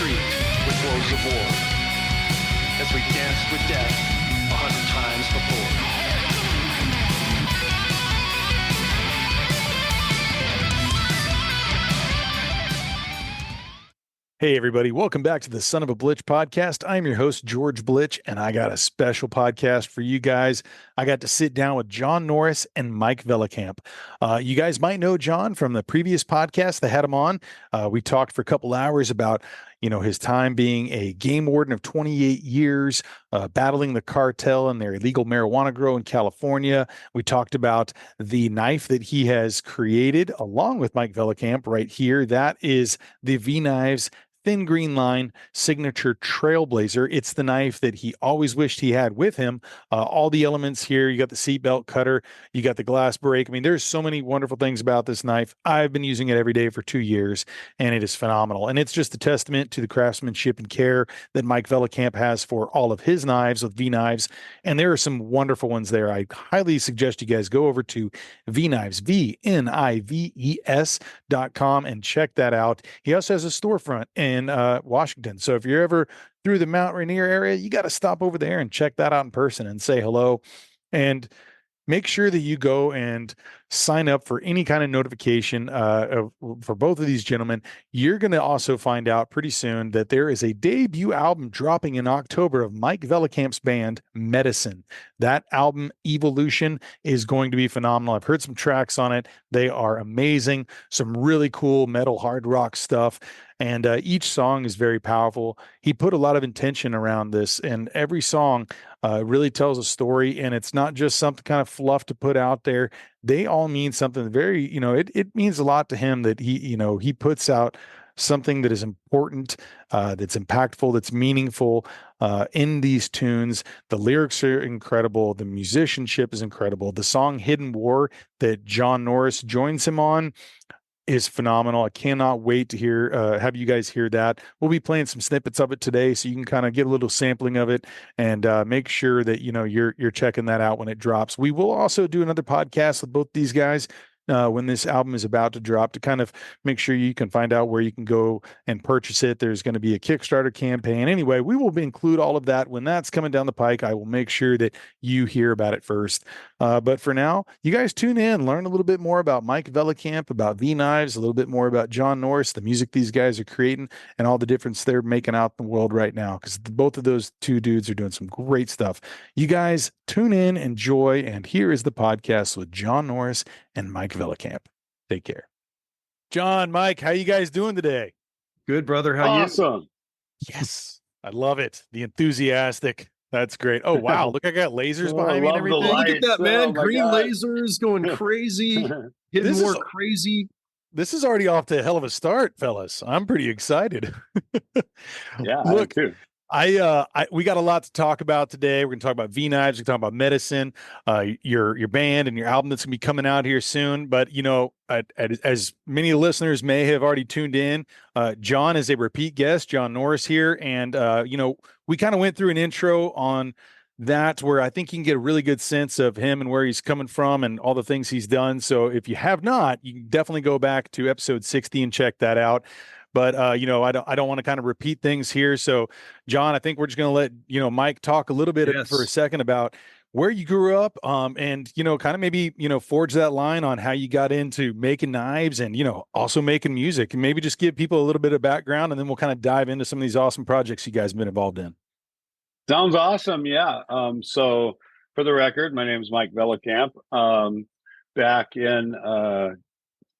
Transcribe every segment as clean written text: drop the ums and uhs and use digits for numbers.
street with woes of war, as we danced with death 100 times before. Hey, everybody. Welcome back to the Son of a Blitch podcast. I'm your host, George Blitch, and I got a special podcast for you guys. I got to sit down with John Norris and Mike Vellekamp. You guys might know John from the previous podcast that had him on. We talked for a couple hours about, his time being a game warden of 28 years, battling the cartel and their illegal marijuana grow in California. We talked about the knife that he has created along with Mike Vellekamp right here. That is the V Nives thin green line signature Trailblazer. It's the knife that he always wished he had with him. All the elements here. You got the seatbelt cutter. You got the glass break. I mean, there's so many wonderful things about this knife. I've been using it every day for 2 years, and it is phenomenal. And it's just a testament to the craftsmanship and care that Mike Vellekamp has for all of his knives with V Nives. And there are some wonderful ones there. I highly suggest you guys go over to V Nives, VNIVES.com, and check that out. He also has a storefront in Washington. So if you're ever through the Mount Rainier area, you got to stop over there and check that out in person and say hello. And make sure that you go and sign up for any kind of notification for both of these gentlemen. You're going to also find out pretty soon that there is a debut album dropping in October of Mike Vellekamp's band, Medicine. That album, Evolution, is going to be phenomenal. I've heard some tracks on it. They are amazing. Some really cool metal hard rock stuff. And each song is very powerful. He put a lot of intention around this, and every song really tells a story, and it's not just something kind of fluff to put out there. They all mean something very, it means a lot to him that he puts out something that is important, that's impactful, that's meaningful in these tunes. The lyrics are incredible. The musicianship is incredible. The song Hidden War that John Norris joins him on is phenomenal. I cannot wait to have you guys hear that. We'll be playing some snippets of it today, so you can kind of get a little sampling of it, and make sure that you're checking that out when it drops. We will also do another podcast with both these guys when this album is about to drop, to kind of make sure you can find out where you can go and purchase it. There's going to be a Kickstarter campaign. Anyway, we will include all of that when that's coming down the pike. I will make sure that you hear about it first. But for now, you guys tune in, learn a little bit more about Mike Vellekamp, about V Nives, a little bit more about John Norris, the music these guys are creating, and all the difference they're making out in the world right now, because both of those two dudes are doing some great stuff. You guys tune in, enjoy, and here is the podcast with John Norris and Mike Vellekamp. Take care. John, Mike, how you guys doing today? Good, brother. How Awesome. you? Yes, I love it. The enthusiastic. That's great. Oh, wow. Look, I got lasers behind me and everything. Look at that, man. Green God. lasers going crazy. Hitting more crazy. This is already off to a hell of a start, fellas. I'm pretty excited. Yeah, look, I am too. We got a lot to talk about today. We're going to talk about V Nives. We're going to talk about Medicine, your band and your album that's going to be coming out here soon. But, as many listeners may have already tuned in, John is a repeat guest, John Norris here. And, we kind of went through an intro on that where I think you can get a really good sense of him and where he's coming from and all the things he's done. So if you have not, you can definitely go back to episode 60 and check that out. But, I don't want to kind of repeat things here. So, John, I think we're just going to let, Mike talk a little bit for a second about where you grew up, and, kind of maybe, forge that line on how you got into making knives and, also making music, and maybe just give people a little bit of background, and then we'll kind of dive into some of these awesome projects you guys have been involved in. Sounds awesome. Yeah. So for the record, my name is Mike Vellekamp. Back in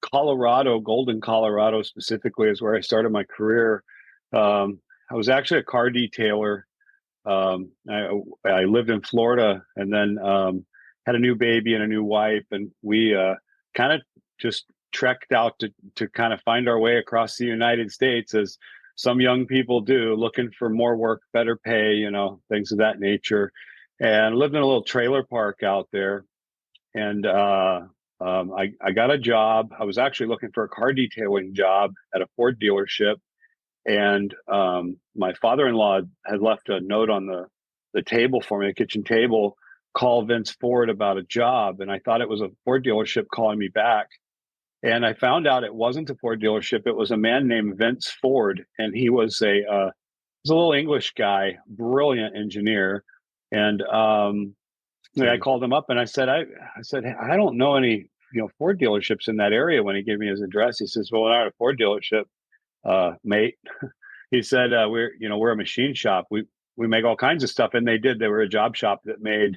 Colorado, Golden, Colorado specifically is where I started my career. I was actually a car detailer. I lived in Florida, and then had a new baby and a new wife, and we kind of just trekked out to kind of find our way across the United States, as some young people do, looking for more work, better pay, things of that nature. And lived in a little trailer park out there. And I got a job. I was actually looking for a car detailing job at a Ford dealership. And my father-in-law had left a note on the table for me, the kitchen table, call Vince Ford about a job. And I thought it was a Ford dealership calling me back. And I found out it wasn't a Ford dealership. It was a man named Vince Ford, and he was a little English guy, brilliant engineer. And I called him up and I said, I don't know any Ford dealerships in that area. When he gave me his address, he says, well, we're not a Ford dealership, mate. He said, we're a machine shop. We make all kinds of stuff, and they were a job shop that made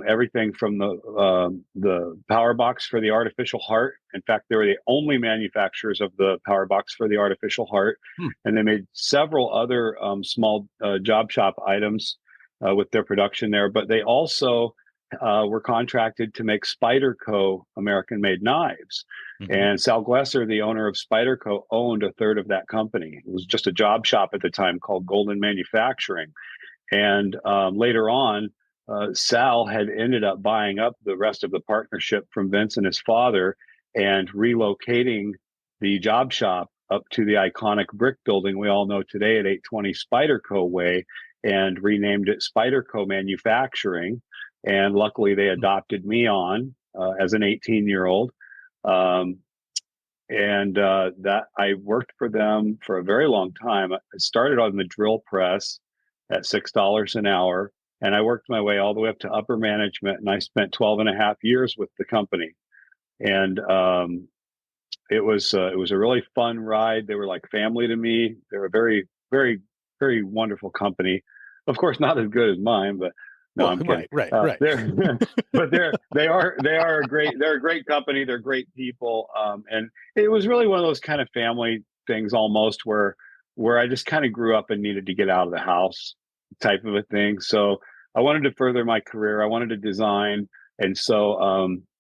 everything from the power box for the artificial heart. In fact, they were the only manufacturers of the power box for the artificial heart. And they made several other small job shop items with their production there. But they also were contracted to make Spyderco American-made knives. And Sal Glesser, the owner of Spyderco, owned a third of that company. It was just a job shop at the time called Golden Manufacturing. And later on, Sal had ended up buying up the rest of the partnership from Vince and his father and relocating the job shop up to the iconic brick building we all know today at 820 Spyderco Way, and renamed it Spyderco Manufacturing. And luckily they adopted me on as an 18-year-old. That I worked for them for a very long time. I started on the drill press at $6 an hour. And I worked my way all the way up to upper management, and I spent 12 and a half years with the company. And it was a really fun ride. They were like family to me. They're a very, very, very wonderful company. Of course, not as good as mine, but no, I'm kidding. Right. But they are a great company. They're great people. And it was really one of those kind of family things almost where I just kind of grew up and needed to get out of the house type of a thing. So I wanted to further my career. I wanted to design. And so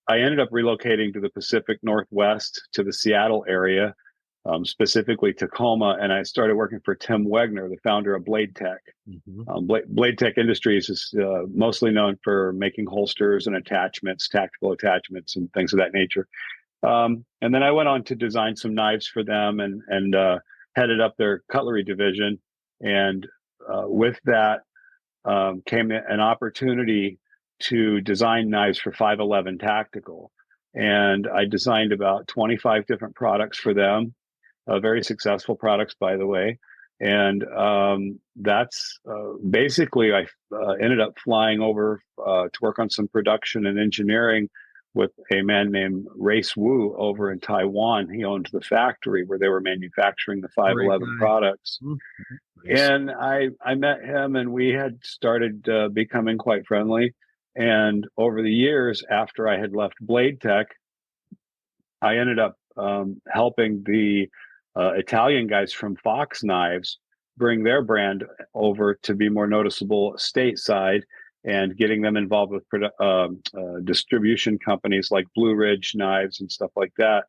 I ended up relocating to the Pacific Northwest, to the Seattle area, specifically Tacoma. And I started working for Tim Wegner, the founder of Blade Tech. Blade Tech Industries is mostly known for making holsters and attachments, tactical attachments and things of that nature. And then I went on to design some knives for them and headed up their cutlery division. And with that came an opportunity to design knives for 511 Tactical. And I designed about 25 different products for them, very successful products, by the way. And that's basically, I ended up flying over to work on some production and engineering with a man named Race Wu over in Taiwan. He owned the factory where they were manufacturing the 511 products. Nice. And I met him, and we had started becoming quite friendly. And over the years, after I had left Blade Tech, I ended up helping the Italian guys from Fox Knives bring their brand over to be more noticeable stateside, and getting them involved with distribution companies like Blue Ridge Knives and stuff like that.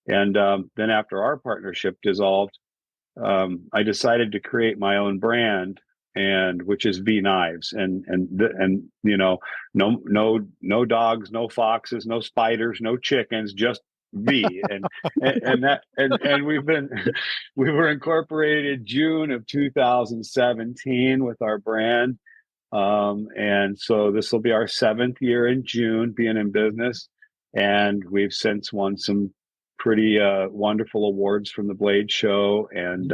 And then after our partnership dissolved, I decided to create my own brand, and which is V Nives, and no dogs, no foxes, no spiders, no chickens, just V. And we were incorporated June of 2017 with our brand. And so this will be our 7th year in June being in business. And we've since won some pretty wonderful awards from the Blade Show, and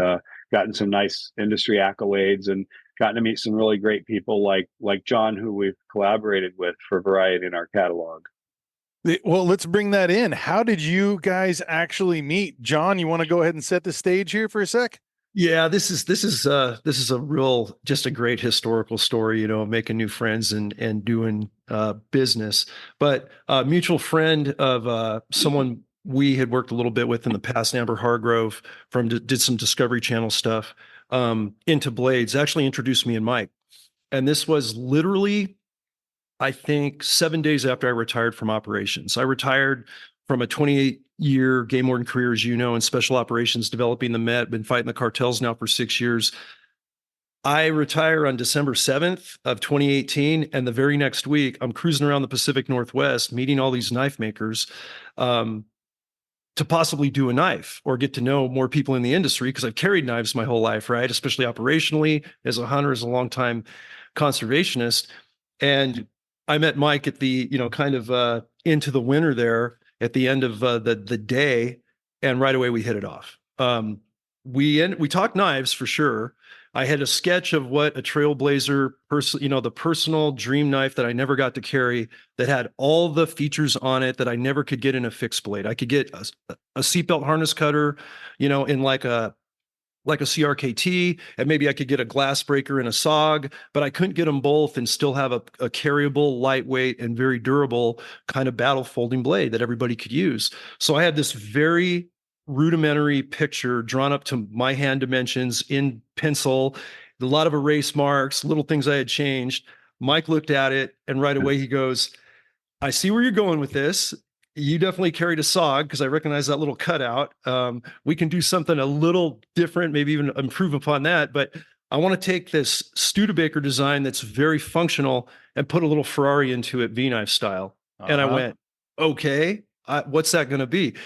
gotten some nice industry accolades, and gotten to meet some really great people like John, who we've collaborated with for variety in our catalog. Well, let's bring that in. How did you guys actually meet? John, you want to go ahead and set the stage here for a sec? Yeah, this is a real, just a great historical story, making new friends and doing business. But a mutual friend of someone we had worked a little bit with in the past, Amber Hargrove, did some Discovery Channel stuff, into blades, actually introduced me and Mike. And this was literally, I think, 7 days after I retired from operations. I retired from a 28-year game warden career, as you know, in special operations, developing the Met, been fighting the cartels now for 6 years. I retire on December 7th of 2018, and the very next week, I'm cruising around the Pacific Northwest, meeting all these knife makers to possibly do a knife or get to know more people in the industry, because I've carried knives my whole life, right? Especially operationally, as a hunter, as a longtime conservationist. And I met Mike at the, kind of into the winter there. at the end of the day, and right away we hit it off. We talked knives for sure. I had a sketch of what a Trailblazer the personal dream knife that I never got to carry, that had all the features on it that I never could get in a fixed blade. I could get a seatbelt harness cutter, in like a CRKT, and maybe I could get a glass breaker and a SOG, but I couldn't get them both and still have a carryable, lightweight, and very durable kind of battle folding blade that everybody could use. So I had this very rudimentary picture drawn up to my hand dimensions in pencil, a lot of erase marks, little things I had changed. Mike looked at it, and right away he goes, I see where you're going with this. You definitely carried a SOG, because I recognize that little cutout. We can do something a little different, maybe even improve upon that. But I want to take this Studebaker design that's very functional and put a little Ferrari into it, V Nives style. And I went, okay, what's that going to be?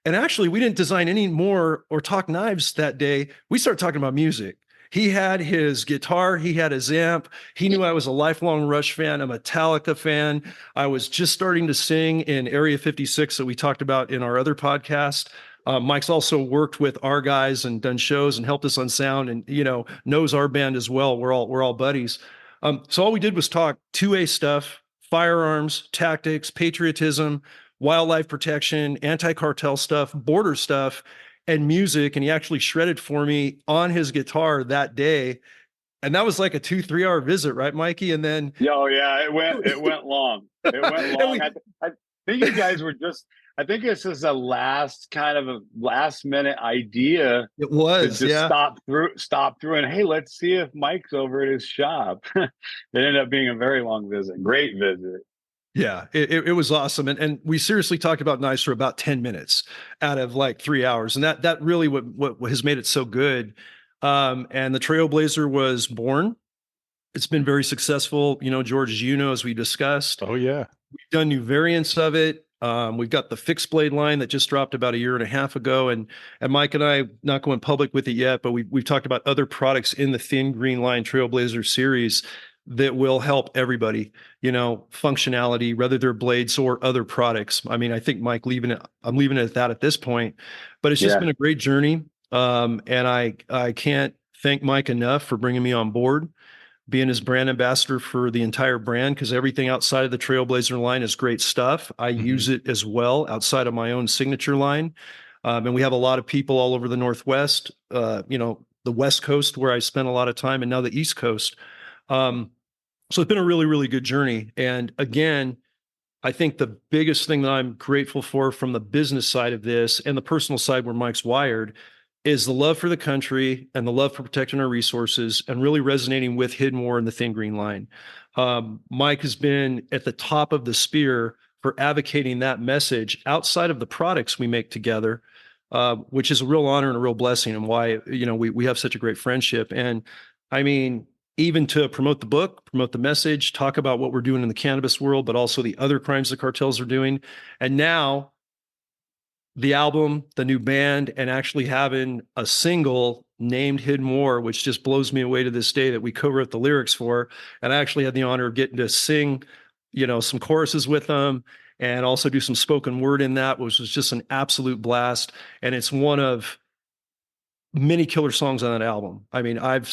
And actually, we didn't design any more or talk knives that day. We started talking about music. He had his guitar, he had his amp. He knew I was a lifelong Rush fan, a Metallica fan. I was just starting to sing in Area 56 that we talked about in our other podcast. Mike's also worked with our guys and done shows and helped us on sound, and knows our band as well. We're all buddies. So all we did was talk 2A stuff, firearms, tactics, patriotism, wildlife protection, anti-cartel stuff, border stuff, and music. And he actually shredded for me on his guitar that day. And that was like a 2-3 hour visit, right, Mikey? And then it went long. It went long. I think you guys were I think this is a last minute idea. It was to just stop through and, hey, let's see if Mike's over at his shop. It ended up being a very long visit. Great visit. Yeah, it was awesome. And we seriously talked about knives for about 10 minutes out of like 3 hours. And that really what has made it so good. And the Trailblazer was born. It's been very successful, George, as as we discussed. Oh yeah. We've done new variants of it. We've got the fixed blade line that just dropped about a year and a half ago. And Mike and I, not going public with it yet, but we've talked about other products in the thin green line Trailblazer series that will help everybody, functionality, whether they're blades or other products. I mean, I think Mike, I'm leaving it at that at this point, but it's just been a great journey. And I can't thank Mike enough for bringing me on board, being his brand ambassador for the entire brand, because everything outside of the Trailblazer line is great stuff. I use it as well outside of my own signature line. And we have a lot of people all over the Northwest, the West Coast, where I spent a lot of time, and now the East Coast. So it's been a really, really good journey. And again, I think the biggest thing that I'm grateful for from the business side of this and the personal side where Mike's wired is the love for the country and the love for protecting our resources, and really resonating with Hidden War and the thin green line. Mike has been at the top of the spear for advocating that message outside of the products we make together, which is a real honor and a real blessing, and why, we have such a great friendship. And I mean, even to promote the book, promote the message, talk about what we're doing in the cannabis world, but also the other crimes the cartels are doing. And now the album, the new band, and actually having a single named Hidden War, which just blows me away to this day, that we co-wrote the lyrics for. And I actually had the honor of getting to sing, some choruses with them, and also do some spoken word in that, which was just an absolute blast. And it's one of many killer songs on that album. I mean, I've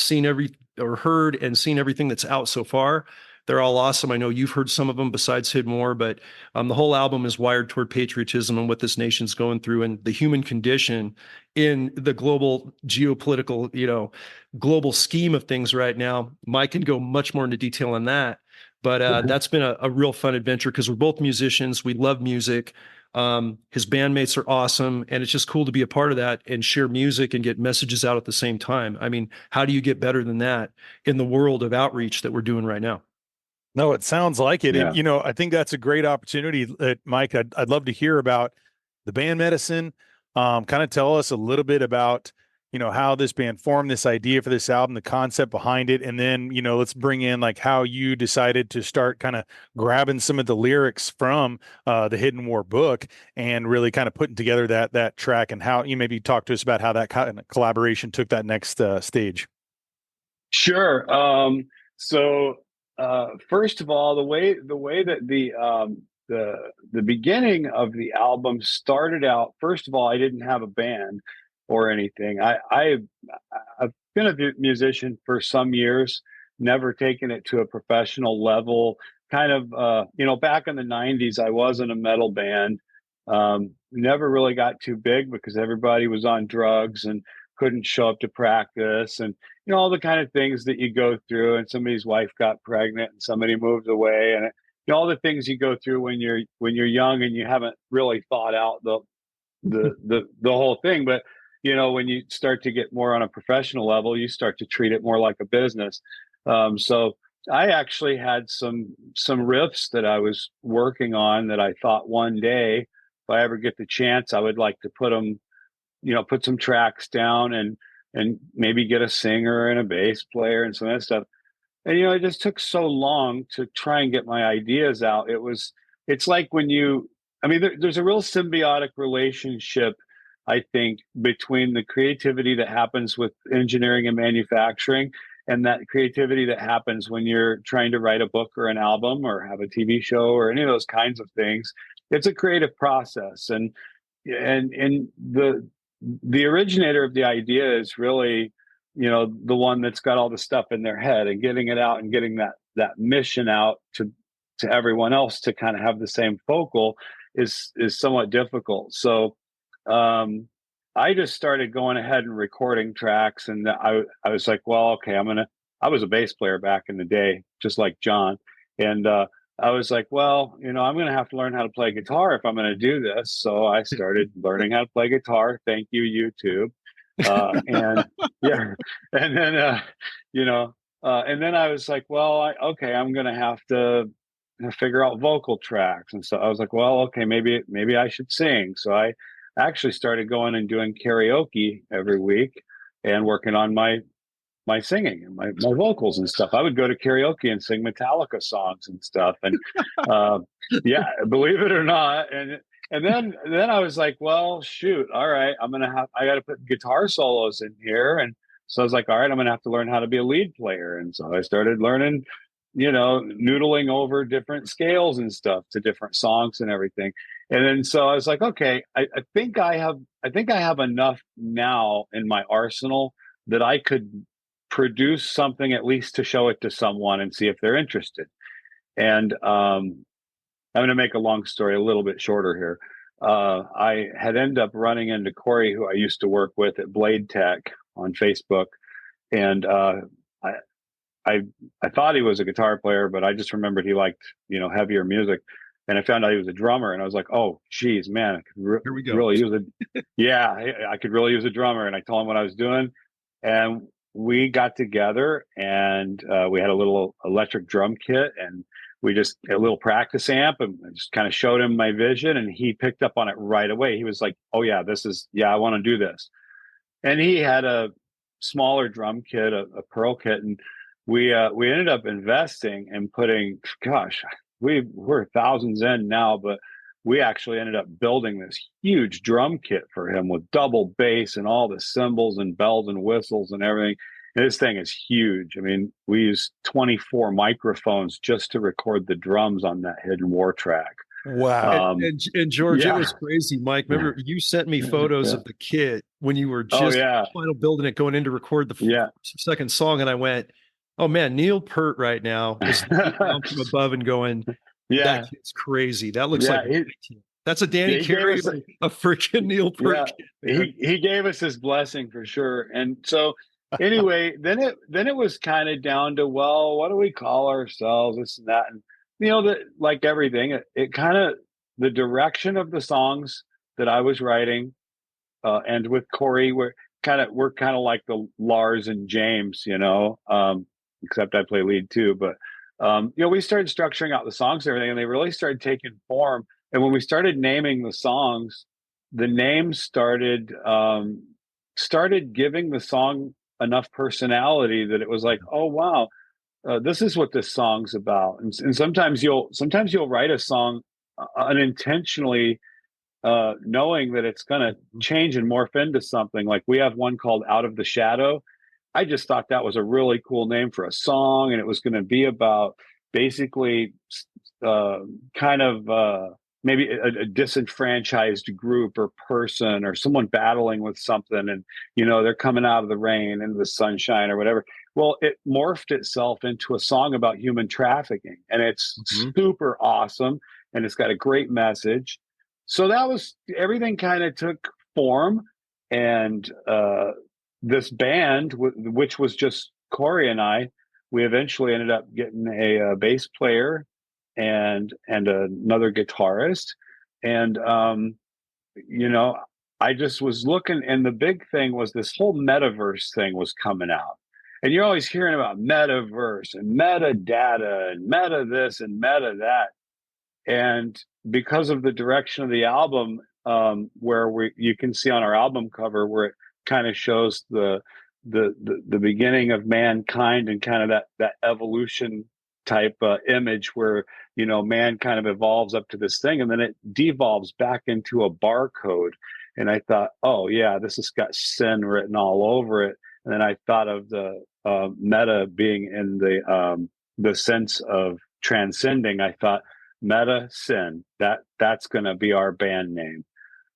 heard and seen everything that's out so far. They're all awesome. I know you've heard some of them besides Hidden War, but the whole album is wired toward patriotism and what this nation's going through, and the human condition in the global geopolitical, global scheme of things right now. Mike can go much more into detail on that, but that's been a real fun adventure, because we're both musicians. We love music. His bandmates are awesome, and it's just cool to be a part of that and share music and get messages out at the same time. I mean, how do you get better than that in the world of outreach that we're doing right now? No, it sounds like it. Yeah. And, I think that's a great opportunity. Mike, I'd love to hear about the band medicine. Kind of tell us a little bit about, how this band formed, this idea for this album, the concept behind it. And then, let's bring in like how you decided to start kind of grabbing some of the lyrics from the Hidden War book and really kind of putting together that track, and how you maybe talk to us about how that kind of collaboration took that next stage. Sure. So first of all, the way that the beginning of the album started out. First of all, I didn't have a band or anything. I've been a musician for some years, never taken it to a professional level. Kind of, back in the '90s, I was in a metal band. Never really got too big because everybody was on drugs and couldn't show up to practice, and all the kind of things that you go through. And somebody's wife got pregnant, and somebody moved away, and all the things you go through when you're young and you haven't really thought out the whole thing. But when you start to get more on a professional level, you start to treat it more like a business. So I actually had some riffs that I was working on that I thought one day, if I ever get the chance, I would like to put them, put some tracks down and maybe get a singer and a bass player and some of that stuff. And it just took so long to try and get my ideas out. It's like when there's a real symbiotic relationship, I think, between the creativity that happens with engineering and manufacturing and that creativity that happens when you're trying to write a book or an album or have a TV show or any of those kinds of things. It's a creative process. And the originator of the idea is really, the one that's got all the stuff in their head, and getting it out and getting that mission out to everyone else to kind of have the same focal is somewhat difficult. So I just started going ahead and recording tracks, and I was like, well, okay, I was a bass player back in the day, just like John. And I was like, well, I'm going to have to learn how to play guitar if I'm going to do this. So I started learning how to play guitar. Thank you, YouTube. And yeah, and then, and then I was like, well, I'm going to have to figure out vocal tracks. And so I was like, well, okay, maybe I should sing. So I actually started going and doing karaoke every week and working on my singing and my vocals and stuff. I would go to karaoke and sing Metallica songs and stuff. And yeah, believe it or not. And then I was like, well, shoot, all right, I got to put guitar solos in here. And so I was like, all right, I'm going to have to learn how to be a lead player. And so I started learning, noodling over different scales and stuff to different songs and everything. And then so I was like, okay, I think I have enough now in my arsenal that I could produce something at least to show it to someone and see if they're interested. And I'm going to make a long story a little bit shorter here. I had ended up running into Corey, who I used to work with at Blade Tech on Facebook. And I thought he was a guitar player, but I just remembered he liked, heavier music. And I found out he was a drummer, and I was like, "Oh, geez, man, I could Here we go. really use a yeah, I could really use a drummer." And I told him what I was doing, and we got together, and we had a little electric drum kit, and we just a little practice amp, and I just kind of showed him my vision, and he picked up on it right away. He was like, "Oh yeah, I want to do this." And he had a smaller drum kit, a Pearl kit, and we ended up investing and putting, gosh. We're thousands in now, but we actually ended up building this huge drum kit for him with double bass and all the cymbals and bells and whistles and everything. And this thing is huge. I mean, we used 24 microphones just to record the drums on that Hidden War track. Wow. And George, yeah. It was crazy. Mike, remember you sent me photos of the kit when you were just final building it, going in to record the second song. And I went, oh man, Neil Peart right now is down from above and going, that kid's crazy. That looks like that's a Danny Carey, a freaking Neil Peart. Yeah. He gave us his blessing for sure. And so anyway, then it was kind of down to, well, what do we call ourselves? This and that. And that, like everything, it kind of, the direction of the songs that I was writing, and with Corey, we're kind of like the Lars and James, except I play lead too. But, we started structuring out the songs and everything, and they really started taking form. And when we started naming the songs, the names started giving the song enough personality that it was like, oh, wow, this is what this song's about. And sometimes you'll write a song unintentionally, knowing that it's going to change and morph into something. Like we have one called Out of the Shadow. I just thought that was a really cool name for a song, and it was going to be about basically kind of maybe a disenfranchised group or person or someone battling with something, and they're coming out of the rain into the sunshine or whatever. Well, it morphed itself into a song about human trafficking, and it's super awesome, and it's got a great message. So that was everything. Kind of took form, and this band, which was just Corey and I, we eventually ended up getting a bass player and another guitarist, and I just was looking, and the big thing was this whole metaverse thing was coming out, and you're always hearing about metaverse and metadata and meta this and meta that, and because of the direction of the album, where you can see on our album cover where it kind of shows the beginning of mankind and kind of that evolution type image where man kind of evolves up to this thing and then it devolves back into a barcode. And I thought, oh yeah, this has got sin written all over it. And then I thought of the meta being in the sense of transcending. I thought meta sin, that's going to be our band name.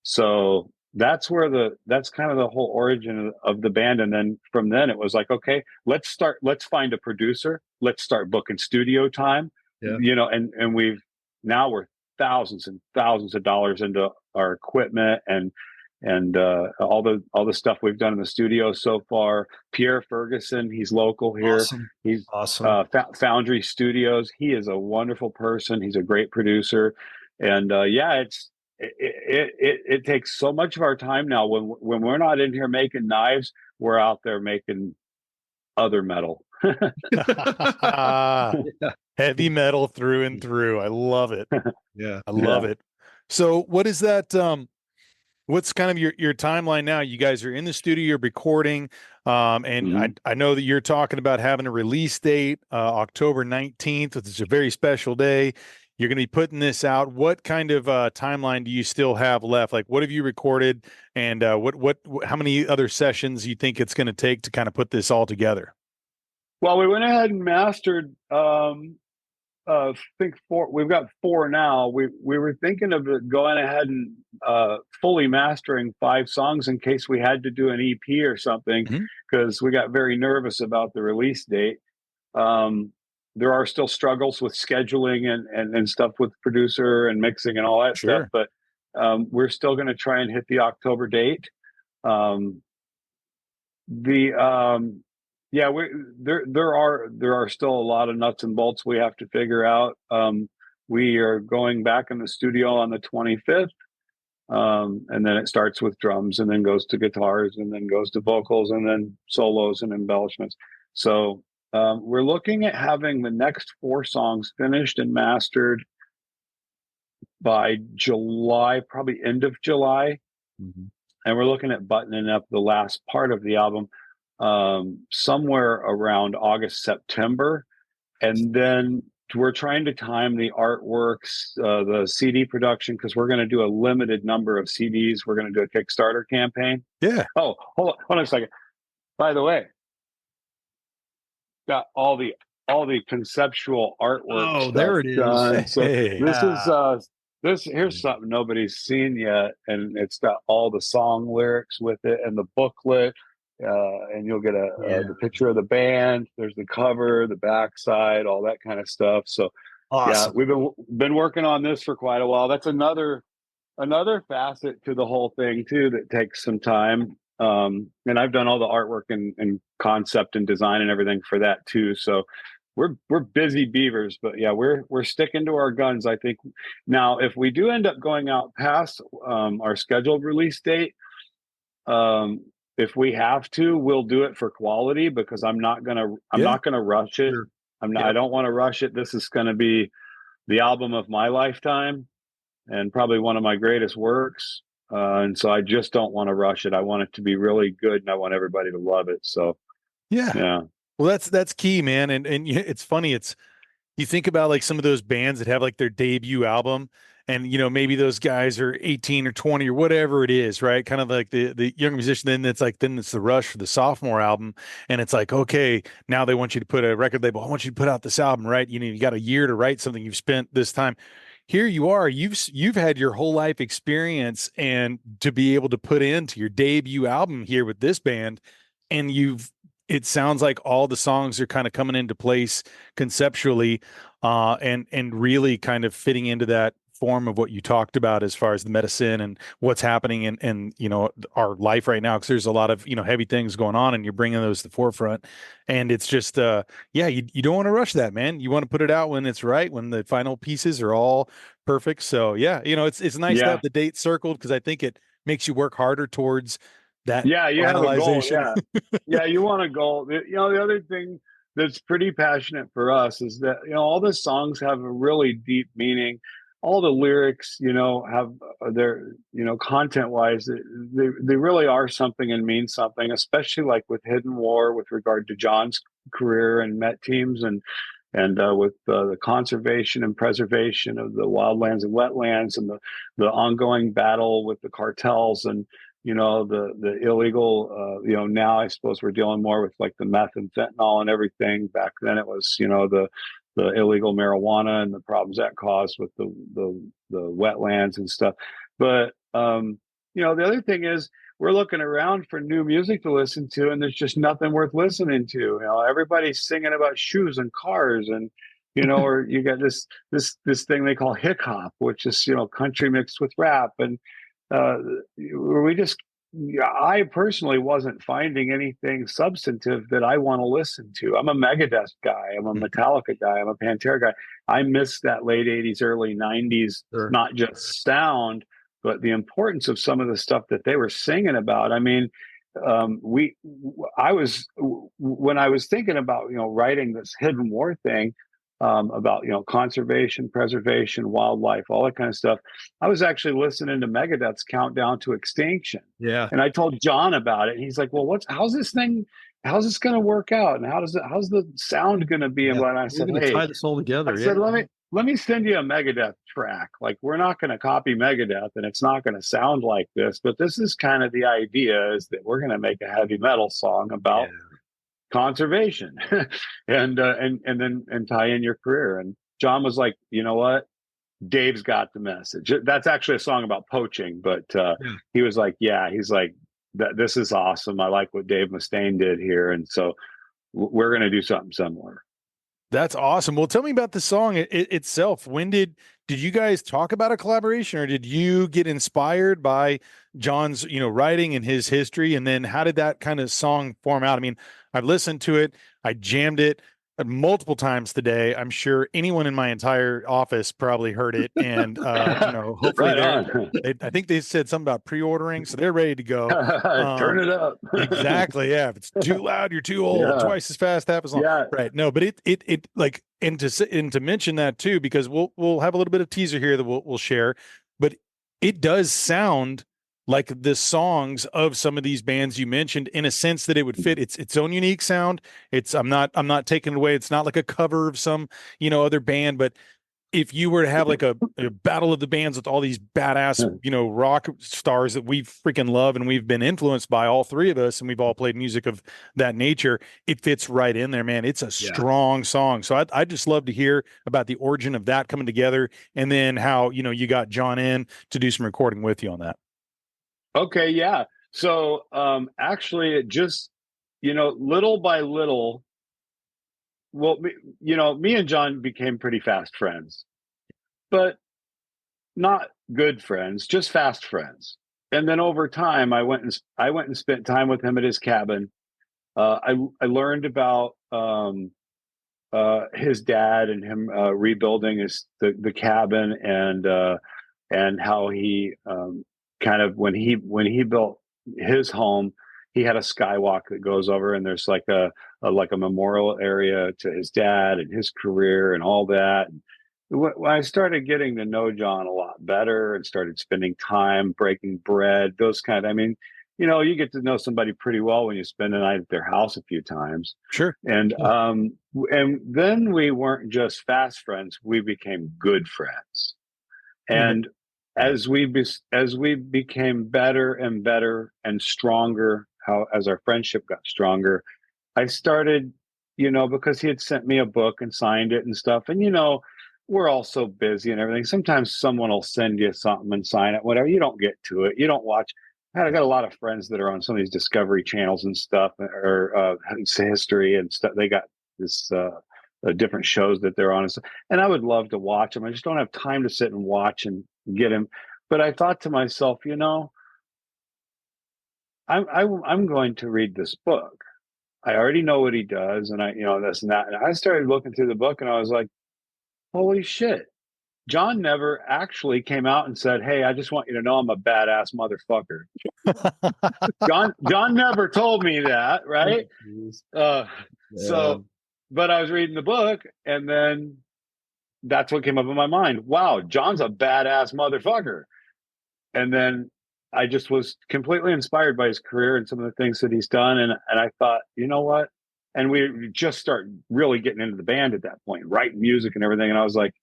So that's kind of the whole origin of the band. And then from then it was like, okay, let's find a producer. Let's start booking studio time. Yeah. And we're thousands and thousands of dollars into our equipment and all the stuff we've done in the studio so far. Pierre Ferguson, he's local here. Awesome. He's awesome. Foundry Studios. He is a wonderful person. He's a great producer. And it takes so much of our time now. When we're not in here making knives, we're out there making other metal. Heavy metal through and through. I love it. Yeah, I love it. So what is that? What's kind of your timeline now? You guys are in the studio, you're recording, and I know that you're talking about having a release date, October 19th, which is a very special day. You're going to be putting this out. What kind of timeline do you still have left? Like, what have you recorded, and how many other sessions you think it's going to take to kind of put this all together? Well, we went ahead and mastered. I think we've got 4 now. We were thinking of going ahead and fully mastering 5 songs in case we had to do an EP or something, because we got very nervous about the release date. There are still struggles with scheduling and stuff with producer and mixing and all that stuff, but we're still going to try and hit the October date. Yeah, there are still a lot of nuts and bolts we have to figure out. We are going back in the studio on the 25th, and then it starts with drums, and then goes to guitars, and then goes to vocals, and then solos and embellishments. So we're looking at having the next 4 songs finished and mastered by July, probably end of July, and we're looking at buttoning up the last part of the album somewhere around August, September. And then we're trying to time the artworks, the CD production, because we're going to do a limited number of CDs. We're going to do a Kickstarter campaign. Yeah. Oh, hold on a second. By the way, got all the conceptual artwork. Oh, there it is. Done. So hey. here's something nobody's seen yet, and it's got all the song lyrics with it and the booklet. And you'll get the picture of the band. There's the cover, the backside, all that kind of stuff. So awesome. Yeah, we've been working on this for quite a while. That's another facet to the whole thing too that takes some time. And I've done all the artwork and concept and design and everything for that too. So we're busy beavers, but yeah, we're sticking to our guns. I think now if we do end up going out past our scheduled release date, if we have to, we'll do it for quality, because I'm not gonna rush it. Sure. I don't want to rush it. This is going to be the album of my lifetime and probably one of my greatest works. And so I just don't want to rush it. I want it to be really good, and I want everybody to love it. So yeah. Well, that's key, man. And it's funny. You think about like some of those bands that have like their debut album, and maybe those guys are 18 or 20 or whatever it is, right? Kind of like the young musician. Then it's the rush for the sophomore album, and it's like, okay, now they want you to put a record label. I want you to put out this album, right? You got a year to write something. You've spent this time. Here you are. You've had your whole life experience, and to be able to put into your debut album here with this band, and it sounds like all the songs are kind of coming into place conceptually, and really kind of fitting into that form of what you talked about as far as the medicine and what's happening in our life right now, because there's a lot of heavy things going on, and you're bringing those to the forefront. And it's just you don't want to rush that, man. You want to put it out when it's right, when the final pieces are all perfect. So it's nice to have the date circled, because I think it makes you work harder towards that. Yeah, you have a goal. finalization. Yeah, you want a goal. The other thing that's pretty passionate for us is that all the songs have a really deep meaning. All the lyrics, have their, content wise, they really are something and mean something, especially like with Hidden War with regard to John's career and Met teams, and with the conservation and preservation of the wildlands and wetlands, and the ongoing battle with the cartels, and the illegal, now I suppose we're dealing more with like the meth and fentanyl and everything. Back then it was the illegal marijuana and the problems that caused with the wetlands and stuff. But the other thing is, we're looking around for new music to listen to, and there's just nothing worth listening to. Everybody's singing about shoes and cars, and or you got this thing they call hip hop, which is country mixed with rap, and I personally wasn't finding anything substantive that I want to listen to. I'm a Megadeth guy. I'm a Metallica guy. I'm a Pantera guy. I miss that late 80s, early 90s, not just sound, but the importance of some of the stuff that they were singing about. I mean, when I was thinking about, writing this Hidden War thing, about conservation, preservation, wildlife, all that kind of stuff, I was actually listening to Megadeth's Countdown to Extinction. Yeah. And I told John about it. And he's like, well, how's this going to work out? And how's the sound going to be? Yeah. And I said, hey, tie this all together. I said, let me send you a Megadeth track. Like, we're not going to copy Megadeth, and it's not going to sound like this, but this is kind of the idea, is that we're going to make a heavy metal song about conservation and tie in your career. And John was like, you know what, Dave's got the message. That's actually a song about poaching, but he was like, he's like, this is awesome. I like what Dave Mustaine did here, and so we're going to do something similar. That's awesome. Well, tell me about the song itself. When did you guys talk about a collaboration, or did you get inspired by John's, writing and his history? And then how did that kind of song form out? I mean, I've listened to it. I jammed it multiple times today. I'm sure anyone in my entire office probably heard it. And, hopefully I think they said something about pre-ordering, so they're ready to go. Turn it up. Exactly. Yeah. If it's too loud, you're too old. Twice as fast, half as long. Yeah. Right. No, but it like, and to mention that too, because we'll have a little bit of teaser here that we'll share, but it does sound like the songs of some of these bands you mentioned, in a sense that it would fit its own unique sound. I'm not taking it away. It's not like a cover of some, other band, but if you were to have like a battle of the bands with all these badass, rock stars that we freaking love and we've been influenced by, all three of us, and we've all played music of that nature, it fits right in there, man. It's a strong song. So I'd just love to hear about the origin of that coming together, and then how, you got John in to do some recording with you on that. Okay. Yeah. So, actually it just, little by little, well, me and John became pretty fast friends, but not good friends, just fast friends. And then over time, I went and spent time with him at his cabin. I learned about his dad and him rebuilding the cabin, and how he kind of, when he built his home, he had a skywalk that goes over, and there's like a memorial area to his dad and his career and all that. When I started getting to know John a lot better and started spending time breaking bread, those kind of, I mean, you get to know somebody pretty well when you spend the night at their house a few times. Sure. And then we weren't just fast friends, we became good friends. And as we became better and better and stronger, as our friendship got stronger, I started, because he had sent me a book and signed it and stuff. And, we're all so busy and everything. Sometimes someone will send you something and sign it, whatever. You don't get to it. You don't watch. I got a lot of friends that are on some of these Discovery channels and stuff, or history and stuff. They got this different shows that they're on. And I would love to watch them. I just don't have time to sit and watch and get him. But I thought to myself, I'm going to read this book. I already know what he does, and this and that. And I started looking through the book, and I was like, holy shit. John never actually came out and said, hey, I just want you to know I'm a badass motherfucker. John never told me that, right? So, but I was reading the book, and then that's what came up in my mind. Wow, John's a badass motherfucker. And then I just was completely inspired by his career and some of the things that he's done. And I thought, you know what? And we just started really getting into the band at that point, writing music and everything. And I was like,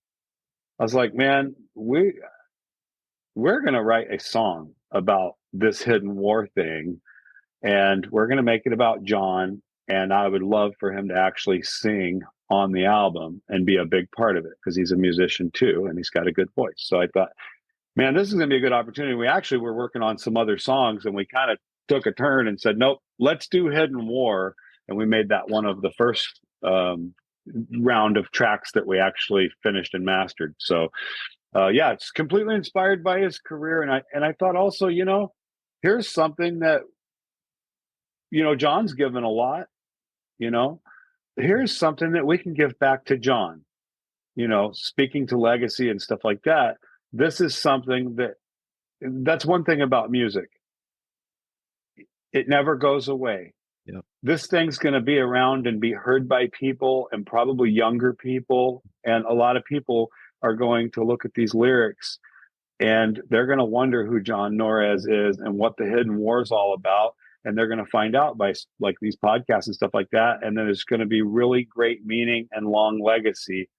man, we're going to write a song about this hidden war thing. And we're going to make it about John. And I would love for him to actually sing on the album and be a big part of it, because he's a musician too. And he's got a good voice. So I thought, man, this is going to be a good opportunity. We actually were working on some other songs, and we kind of took a turn and said, nope, let's do Hidden War. And we made that one of the first round of tracks that we actually finished and mastered. So yeah, it's completely inspired by his career. And I thought also, here's something that, John's given a lot, here's something that we can give back to John, speaking to legacy and stuff like that. This is something that's one thing about music. It never goes away. Yeah. This thing's going to be around and be heard by people, and probably younger people. And a lot of people are going to look at these lyrics, and they're going to wonder who John Norris is and what the Hidden War is all about. And they're going to find out by like these podcasts and stuff like that. And then there's going to be really great meaning and long legacy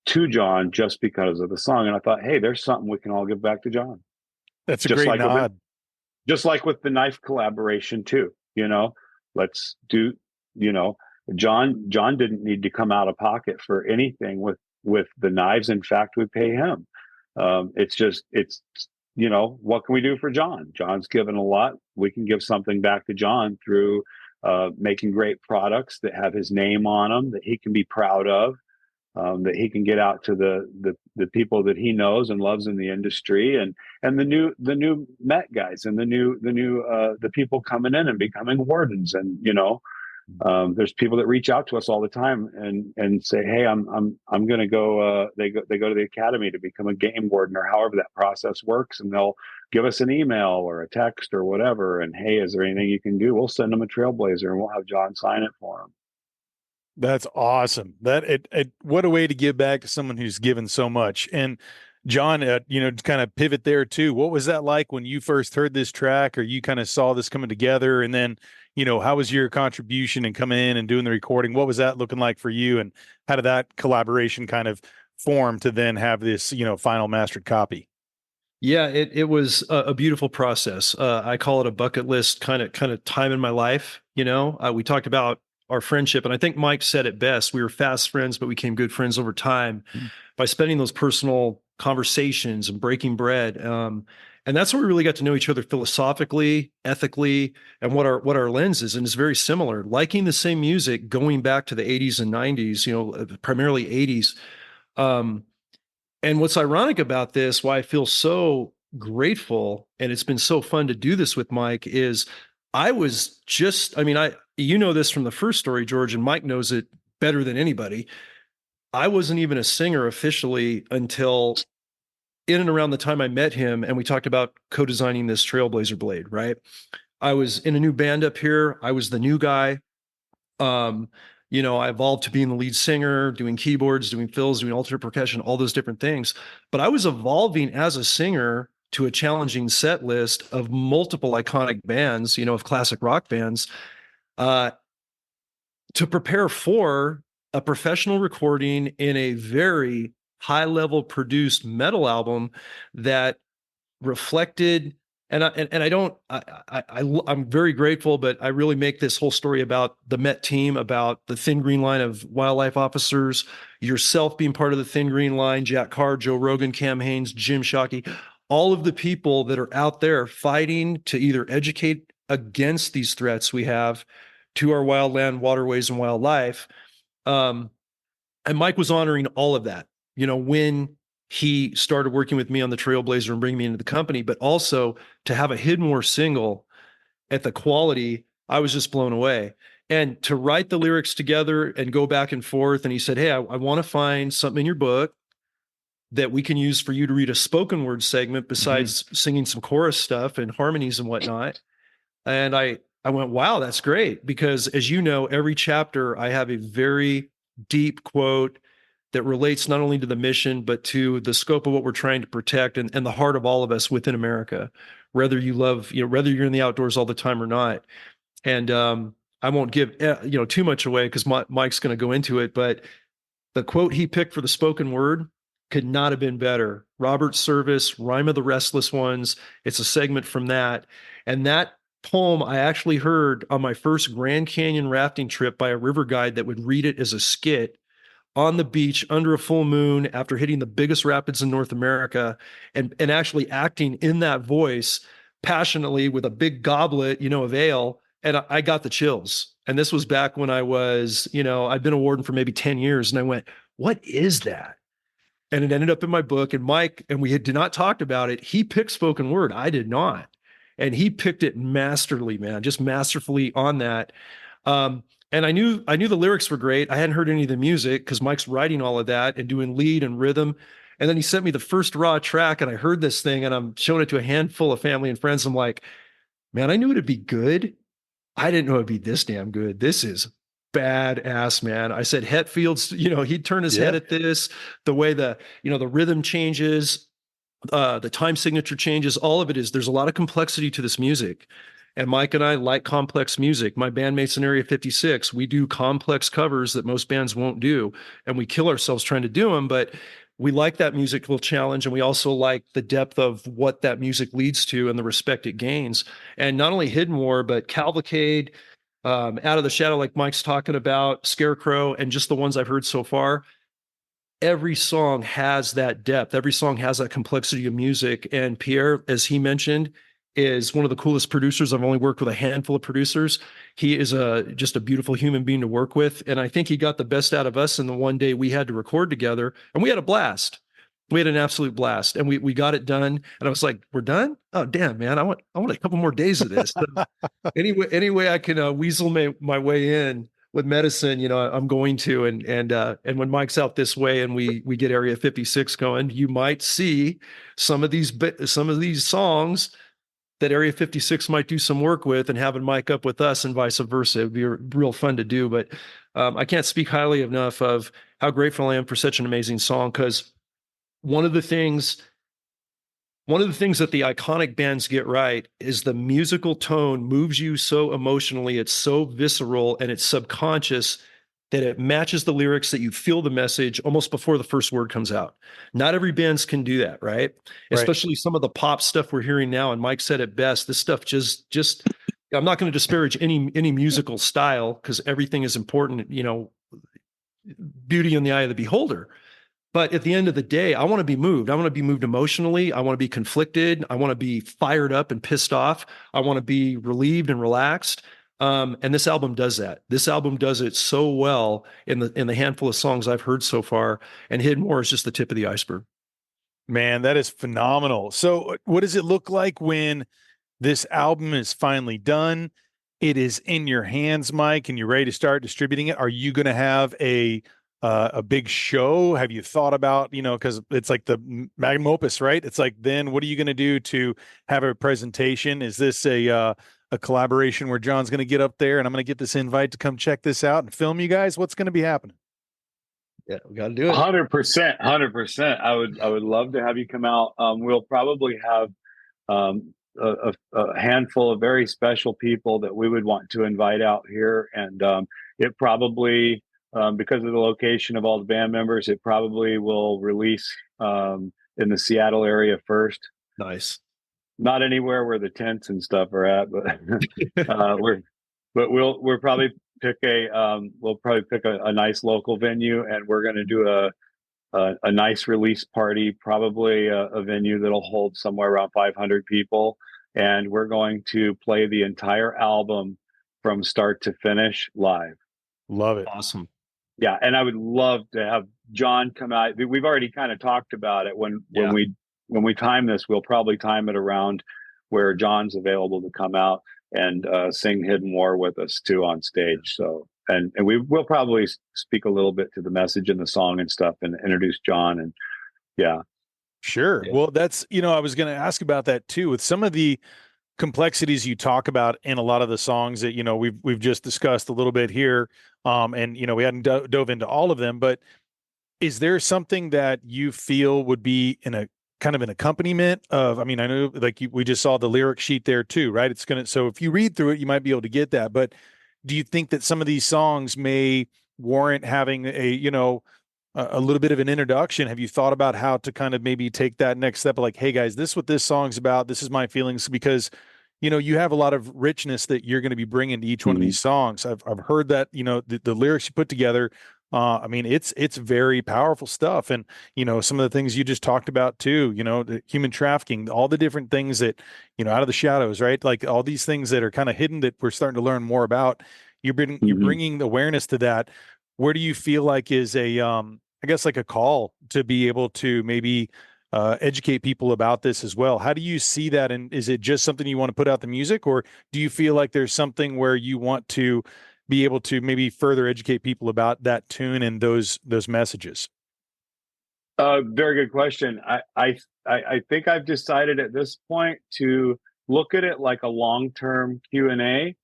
to John just because of the song. And I thought, hey, there's something we can all give back to John. That's a great nod. Just like with the knife collaboration too, let's do, John didn't need to come out of pocket for anything with the knives. In fact, we pay him. What can we do for John? John's given a lot. We can give something back to John through making great products that have his name on them, that he can be proud of. That he can get out to the people that he knows and loves in the industry, and the new Met guys, and the people coming in and becoming wardens. And there's people that reach out to us all the time and say, hey, I'm going to go. They go to the academy to become a game warden, or however that process works, and they'll give us an email or a text or whatever. And hey, is there anything you can do? We'll send them a Trailblazer, and we'll have John sign it for them. That's awesome. What a way to give back to someone who's given so much. And John, to kind of pivot there too. What was that like when you first heard this track, or you kind of saw this coming together? And then, how was your contribution and coming in and doing the recording? What was that looking like for you? And how did that collaboration kind of form to then have this, final mastered copy? Yeah, it was a beautiful process. I call it a bucket list kind of time in my life. We talked about our friendship, and I think Mike said it best. We were fast friends, but we became good friends over time by spending those personal conversations and breaking bread. And that's where we really got to know each other philosophically, ethically, and what our lens is. And it's very similar, liking the same music, going back to the 80s and 90s, primarily 80s. And what's ironic about this, why I feel so grateful, and it's been so fun to do this with Mike, is I was just, this from the first story, George, and Mike knows it better than anybody. I wasn't even a singer officially until in and around the time I met him, and we talked about co-designing this Trailblazer blade, right? I was in a new band up here. I was the new guy. I evolved to being the lead singer, doing keyboards, doing fills, doing alternate percussion, all those different things. But I was evolving as a singer to a challenging set list of multiple iconic bands, of classic rock bands, to prepare for a professional recording in a very high level produced metal album that reflected. And I'm very grateful, but I really make this whole story about the Met team, about the Thin Green Line of wildlife officers, yourself being part of the Thin Green Line, Jack Carr, Joe Rogan, Cam Haines, Jim Shockey, all of the people that are out there fighting to either educate against these threats we have to our wildland, waterways, and wildlife. And Mike was honoring all of that, when he started working with me on the Trailblazer and bringing me into the company, but also to have a Hidmore single at the quality, I was just blown away. And to write the lyrics together and go back and forth. And he said, hey, I want to find something in your book that we can use for you to read a spoken word segment besides singing some chorus stuff and harmonies and whatnot. And I went, wow, that's great. Because as you know, every chapter I have a very deep quote that relates not only to the mission, but to the scope of what we're trying to protect and the heart of all of us within America, whether you love, whether you're in the outdoors all the time or not. And I won't give, too much away because Mike's going to go into it, but the quote he picked for the spoken word could not have been better. Robert Service, Rhyme of the Restless Ones. It's a segment from that. And that poem I actually heard on my first Grand Canyon rafting trip by a river guide that would read it as a skit on the beach under a full moon after hitting the biggest rapids in North America and actually acting in that voice passionately with a big goblet, of ale. And I got the chills. And this was back when I was, I'd been a warden for maybe 10 years. And I went, what is that? And it ended up in my book. And Mike, and we did not talked about it. He picked spoken word. I did not. And he picked it masterfully, man, just masterfully on that. And I knew the lyrics were great. I hadn't heard any of the music because Mike's writing all of that and doing lead and rhythm. And then he sent me the first raw track and I heard this thing and I'm showing it to a handful of family and friends. I'm like, man, I knew it'd be good. I didn't know it'd be this damn good. This is badass, man. I said, Hetfield's, he'd turn his head at this, the way the rhythm changes, the time signature changes, all of it is, there's a lot of complexity to this music. And Mike and I like complex music. My bandmates in Area 56, we do complex covers that most bands won't do. And we kill ourselves trying to do them, but we like that musical challenge. And we also like the depth of what that music leads to and the respect it gains. And not only Hidden War, but Cavalcade, Out of the Shadow, like Mike's talking about, Scarecrow, and just the ones I've heard so far. Every song has that depth. Every song has that complexity of music. And Pierre, as he mentioned, is one of the coolest producers. I've only worked with a handful of producers. He is just a beautiful human being to work with. And I think he got the best out of us in the one day we had to record together. And we had a blast. We had an absolute blast. And we got it done. And I was like, we're done? Oh, damn, man. I want a couple more days of this. So anyway, I can weasel my way in with medicine, I'm going to, and when Mike's out this way and we get Area 56 going, you might see some of these songs that Area 56 might do some work with and having Mike up with us and vice versa. It'd be real fun to do, but I can't speak highly enough of how grateful I am for such an amazing song. Cause one of the things that the iconic bands get right is the musical tone moves you so emotionally. It's so visceral and it's subconscious that it matches the lyrics, that you feel the message almost before the first word comes out. Not every bands can do that, right? Especially some of the pop stuff we're hearing now. And Mike said it best. This stuff just I'm not going to disparage any musical style because everything is important, beauty in the eye of the beholder. But at the end of the day, I want to be moved. I want to be moved emotionally. I want to be conflicted. I want to be fired up and pissed off. I want to be relieved and relaxed. And this album does that. This album does it so well in the handful of songs I've heard so far. And Hidden More is just the tip of the iceberg. Man, that is phenomenal. So what does it look like when this album is finally done? It is in your hands, Mike, and you're ready to start distributing it. Are you going to have a big show? Have you thought about, because it's like the magnum opus, right? It's like, then what are you going to do to have a presentation? Is this a collaboration where John's going to get up there and I'm going to get this invite to come check this out and film you guys? What's going to be happening? Yeah, we got to do it. 100%. I would love to have you come out. We'll probably have a handful of very special people that we would want to invite out here. And it probably because of the location of all the band members, it probably will release in the Seattle area first. Nice. Not anywhere where the tents and stuff are at, but we'll probably pick a nice local venue, and we're going to do a nice release party, probably a venue that'll hold somewhere around 500 people, and we're going to play the entire album from start to finish live. Love it. Awesome. Yeah, and I would love to have John come out. We've already kind of talked about it. When we time this, we'll probably time it around where John's available to come out and sing Hidden War with us too on stage. So, and we will probably speak a little bit to the message in the song and stuff, and introduce John. And yeah, sure. Yeah. Well, that's, I was going to ask about that too, with some of the complexities you talk about in a lot of the songs that, we've just discussed a little bit here. And, we hadn't dove into all of them, but is there something that you feel would be in a kind of an accompaniment of, I know like we just saw the lyric sheet there too, right? So if you read through it, you might be able to get that, but do you think that some of these songs may warrant having a little bit of an introduction? Have you thought about how to kind of maybe take that next step of like, hey guys, this is what this song's about. This is my feelings, because, you have a lot of richness that you're going to be bringing to each one of these songs. I've heard that, the lyrics you put together, it's very powerful stuff. And, some of the things you just talked about too, the human trafficking, all the different things that, out of the shadows, right? Like all these things that are kind of hidden that we're starting to learn more about. You're bringing awareness to that. Where do you feel like is I guess like a call to be able to maybe educate people about this as well? How do you see that? And is it just something you want to put out the music, or do you feel like there's something where you want to be able to maybe further educate people about that tune and those messages? Very good question. I think I've decided at this point to look at it like a long-term Q&A,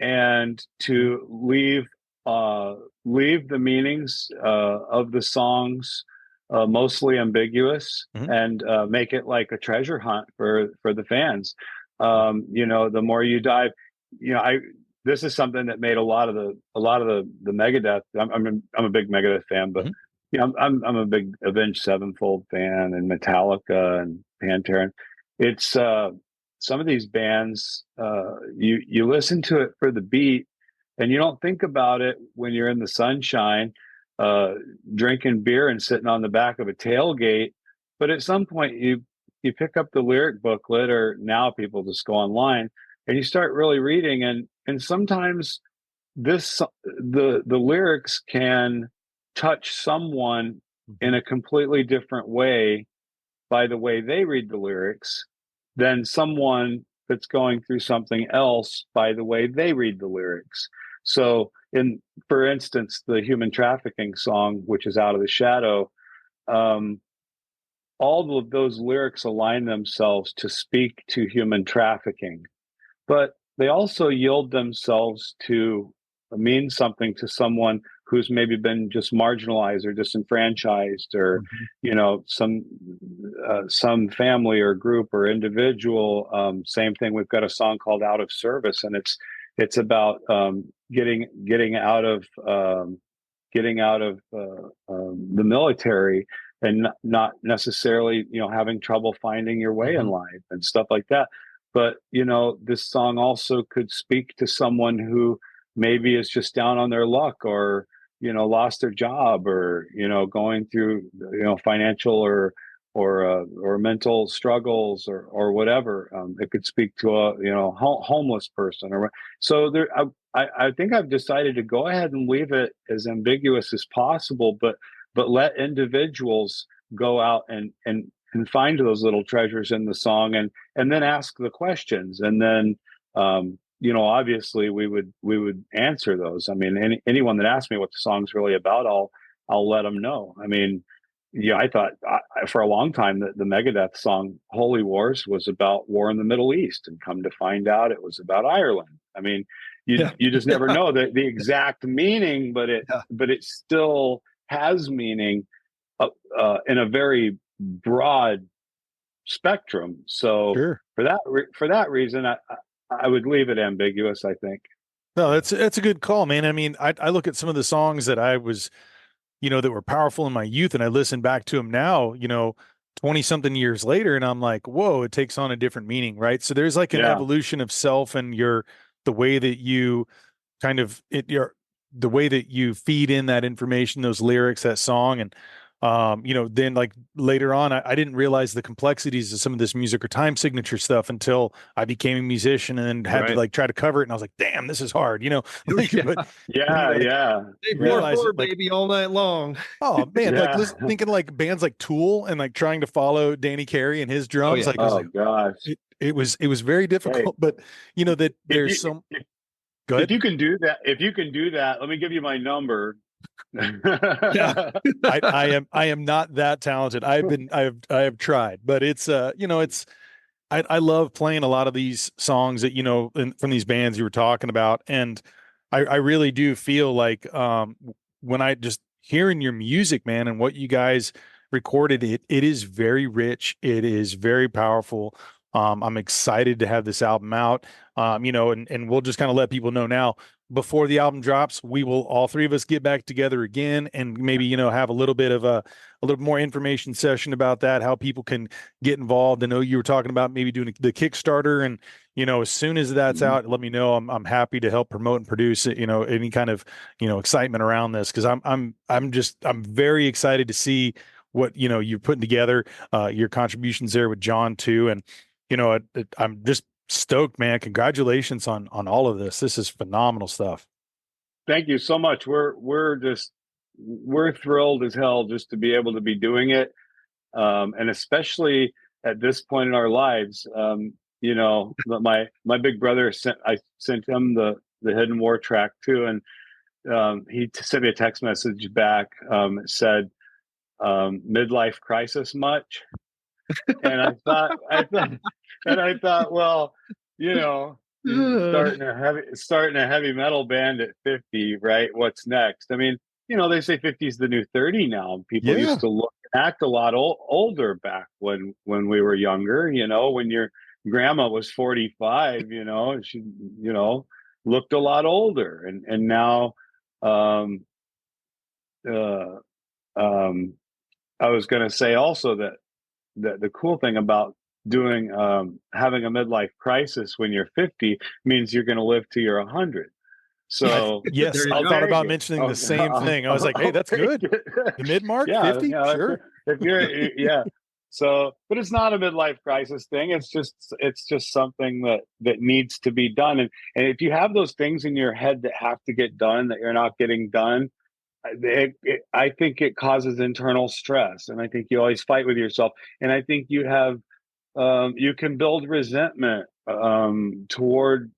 and to leave the meanings of the songs mostly ambiguous, and make it like a treasure hunt for the fans. The more you dive, this is something that made a lot of the Megadeth. I'm a big Megadeth fan, but I'm a big Avenged Sevenfold fan, and Metallica and Pantera. It's some of these bands, you listen to it for the beat, and you don't think about it when you're in the sunshine, drinking beer and sitting on the back of a tailgate. But at some point you pick up the lyric booklet, or now people just go online and you start really reading, and sometimes the lyrics can touch someone in a completely different way by the way they read the lyrics than someone that's going through something else by the way they read the lyrics. So for instance, the human trafficking song, which is Out of the Shadow, all of those lyrics align themselves to speak to human trafficking, but they also yield themselves to mean something to someone who's maybe been just marginalized or disenfranchised, or some family or group or individual. Same thing. We've got a song called Out of Service, and it's about getting out of the military, and not necessarily having trouble finding your way in life and stuff like that. But this song also could speak to someone who maybe is just down on their luck, or lost their job, or going through financial or mental struggles, or whatever. It could speak to a homeless person, or so. I think I've decided to go ahead and leave it as ambiguous as possible, but let individuals go out and find those little treasures in the song, and then ask the questions, and then obviously we would answer those. I mean, anyone that asks me what the song's really about, I'll let them know. I mean, I thought for a long time that the Megadeth song Holy Wars was about war in the Middle East, and come to find out it was about Ireland. I mean, you just never know the exact meaning, but it still has meaning in a very broad spectrum. So Sure. for that reason, I would leave it ambiguous, I think. No, that's a good call, man. I mean, I look at some of the songs that I was, that were powerful in my youth, and I listen back to them now, 20 something years later, and I'm like, whoa, it takes on a different meaning, right? So there's like an Yeah, evolution of self and the way that you kind of the way that you feed in that information, those lyrics, that song. And then like later on, I didn't realize the complexities of some of this music or time signature stuff until I became a musician and then had to Right. like try to cover it. And I was like, damn, this is hard, like, Yeah. but then you yeah, like yeah, Hey, yeah, 4/4, realize it, like, baby, all night long. oh man, like yeah. thinking like bands like Tool and like trying to follow Danny Carey and his Oh drums. yeah. Like I was Oh like, gosh. it was very Hey, difficult, but that if there's you some if, if good. you can do that, let me give you my number. Yeah. I am not that talented. I have tried, but it's it's I love playing a lot of these songs that from these bands you were talking about, and I really do feel like when I just hearing your music, man, and what you guys recorded, it is very rich, it is very powerful. I'm excited to have this album out. And we'll just kind of let people know now, before the album drops, we will all three of us get back together again and maybe have a little bit of a little more information session about that, how people can get involved. I know you were talking about maybe doing the Kickstarter, and as soon as that's Mhm. out, let me know. I'm happy to help promote and produce it. Any kind of excitement around this, because I'm very excited to see what you're putting together. Your contributions there with John too, and I'm just stoked, man. Congratulations on all of this. This is phenomenal stuff. Thank you so much. We're thrilled as hell just to be able to be doing it, and especially at this point in our lives. My big brother I sent him the Hidden War track too, and he sent me a text message back. It said, "Midlife crisis much?" And I thought, well, you know, you're starting a heavy metal band at 50, right? What's next? I mean, they say 50 is the new 30 now. People used Yeah. to act a lot older back when we were younger. When your grandma was 45, she, looked a lot older, and now, um, uh, um, I was going to say also that the cool thing about doing having a midlife crisis when you're 50 means you're going to live till you're 100. So Yes, There you I I'll go. thought take about it. mentioning the same thing. I was like, hey, I'll that's take good. it. The mid mark, Yeah, 50? if, Sure. if you're, yeah. So, but it's not a midlife crisis thing. It's just something that needs to be done. And if you have those things in your head that have to get done that you're not getting done, I think it causes internal stress, and I think you always fight with yourself. And I think you can build resentment toward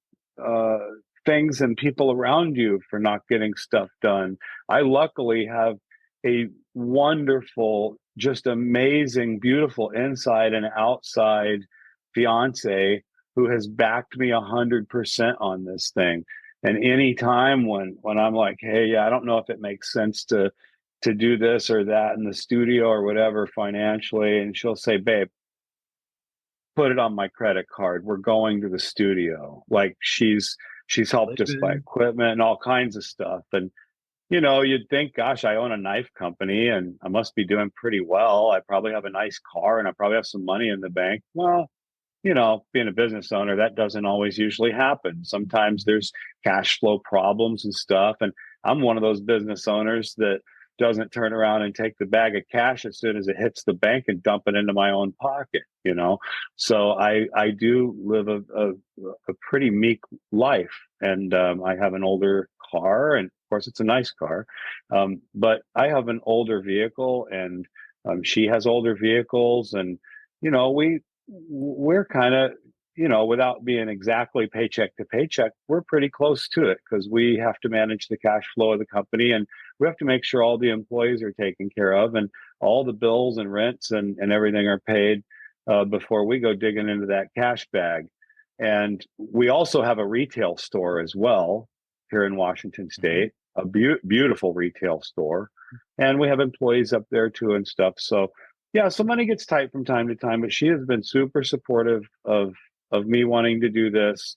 uh, things and people around you for not getting stuff done. I luckily have a wonderful, just amazing, beautiful inside and outside fiance who has backed me 100% on this thing. And any time when I'm like, hey, yeah, I don't know if it makes sense to do this or that in the studio or whatever financially, and she'll say, babe, put it on my credit card. We're going to the studio. Like she's helped us buy equipment and all kinds of stuff. And you'd think, gosh, I own a knife company and I must be doing pretty well. I probably have a nice car and I probably have some money in the bank. Well, being a business owner, that doesn't always usually happen. Sometimes there's cash flow problems and stuff. And I'm one of those business owners that doesn't turn around and take the bag of cash as soon as it hits the bank and dump it into my own pocket. So I do live a pretty meek life. And I have an older car, and of course it's a nice car. But I have an older vehicle, and she has older vehicles, and we're kind of, without being exactly paycheck to paycheck, we're pretty close to it because we have to manage the cash flow of the company, and we have to make sure all the employees are taken care of and all the bills and rents and everything are paid before we go digging into that cash bag. And we also have a retail store as well here in Washington State, a beautiful retail store. And we have employees up there too and stuff. So yeah, so money gets tight from time to time, but she has been super supportive of me wanting to do this.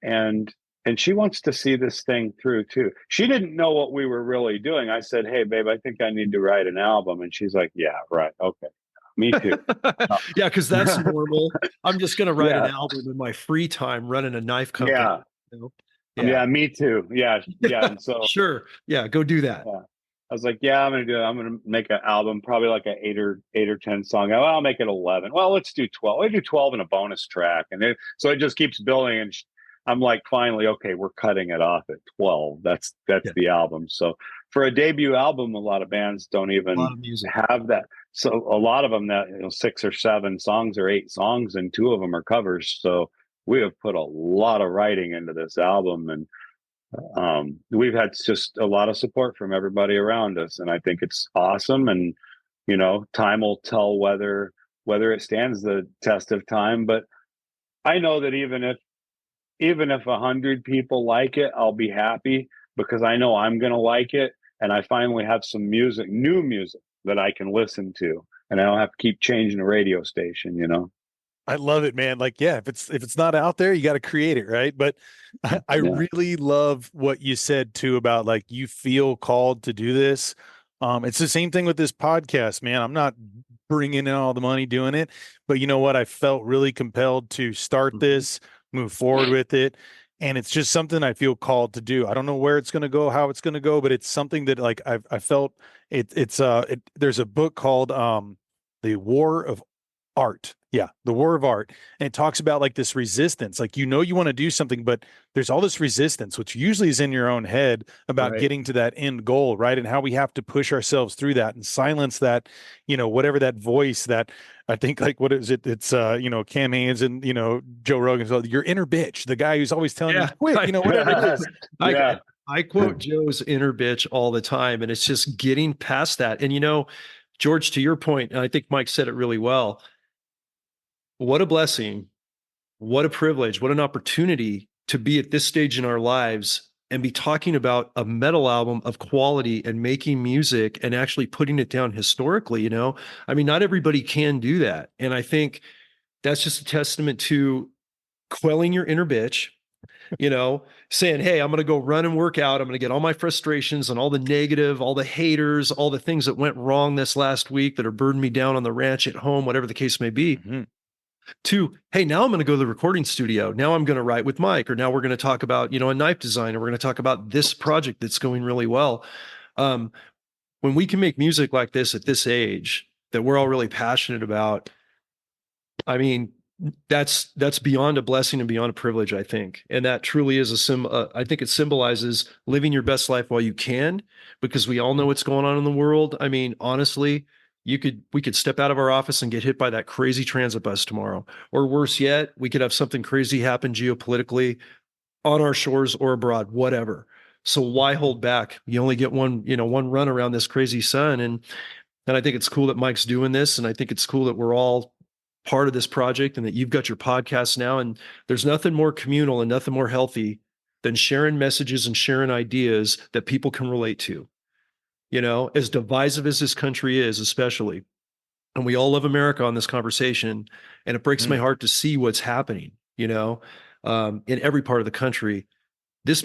And and she wants to see this thing through too. She didn't know what we were really doing. I said, "Hey, babe, I think I need to write an album," and she's like, "Yeah, right, okay, me too." Yeah, because that's normal. I'm just going to write an Yeah, album in my free time running a knife company. yeah, You know? yeah, me too. Yeah, yeah, and so Sure. Yeah, go do that. yeah. I was like, yeah, I'm gonna do it. I'm gonna make an album, probably like an eight or 10 song. Well, I'll make it 11. Well, let's do 12. I do 12 and a bonus track, and so it just keeps building. And I'm like, finally, okay, we're cutting it off at 12. That's Yeah. the album. So for a debut album, a lot of bands don't A even lot of music. have that. So a lot of them that 6 or 7 songs or 8 songs, and 2 of them are covers. So we have put a lot of writing into this album, and we've had just a lot of support from everybody around us, and I think it's awesome. And time will tell whether it stands the test of time. But I know that even if 100 people like it, I'll be happy, because I know I'm going to like it, and I finally have some new music that I can listen to, and I don't have to keep changing the radio station. I love it, man. Like, yeah, if it's not out there, you got to create it, right? But I Yeah. really love what you said too about like you feel called to do this. It's the same thing with this podcast, man. I'm not bringing in all the money doing it, but you know what? I felt really compelled to start this, move forward with it, and it's just something I feel called to do. I don't know where it's going to go, how it's going to go, but it's something that like I felt there's a book called The War of Art. Yeah, The War of Art. And it talks about like this resistance. Like, you want to do something, but there's all this resistance, which usually is in your own head about Right. getting to that end goal, right? And how we have to push ourselves through that and silence that, whatever that voice that I think, like, what is it? It's, Cam Haynes and, Joe Rogan, so your inner bitch, the guy who's always telling you to quit, whatever it is. Yeah. I quote Joe's inner bitch all the time, and it's just getting past that. And George, to your point, and I think Mike said it really well. What a blessing, what a privilege, what an opportunity to be at this stage in our lives and be talking about a metal album of quality and making music and actually putting it down historically. I mean, not everybody can do that. And I think that's just a testament to quelling your inner bitch, saying, hey, I'm going to go run and work out. I'm going to get all my frustrations and all the negative, all the haters, all the things that went wrong this last week that are burdened me down on the ranch at home, whatever the case may be. Mm-hmm. To, hey, now I'm going to go to the recording studio. Now I'm going to write with Mike, or now we're going to talk about, a knife design, or we're going to talk about this project that's going really well. When we can make music like this at this age that we're all really passionate about, I mean, that's beyond a blessing and beyond a privilege, I think. And that truly is I think it symbolizes living your best life while you can, because we all know what's going on in the world. I mean, honestly, we could step out of our office and get hit by that crazy transit bus tomorrow, or worse yet, we could have something crazy happen geopolitically on our shores or abroad, whatever. So why hold back? You only get one run around this crazy sun. And I think it's cool that Mike's doing this. And I think it's cool that we're all part of this project, and that you've got your podcast now. And there's nothing more communal and nothing more healthy than sharing messages and sharing ideas that people can relate to. As divisive as this country is, especially, and we all love America on this conversation, and it breaks my heart to see what's happening, in every part of the country. This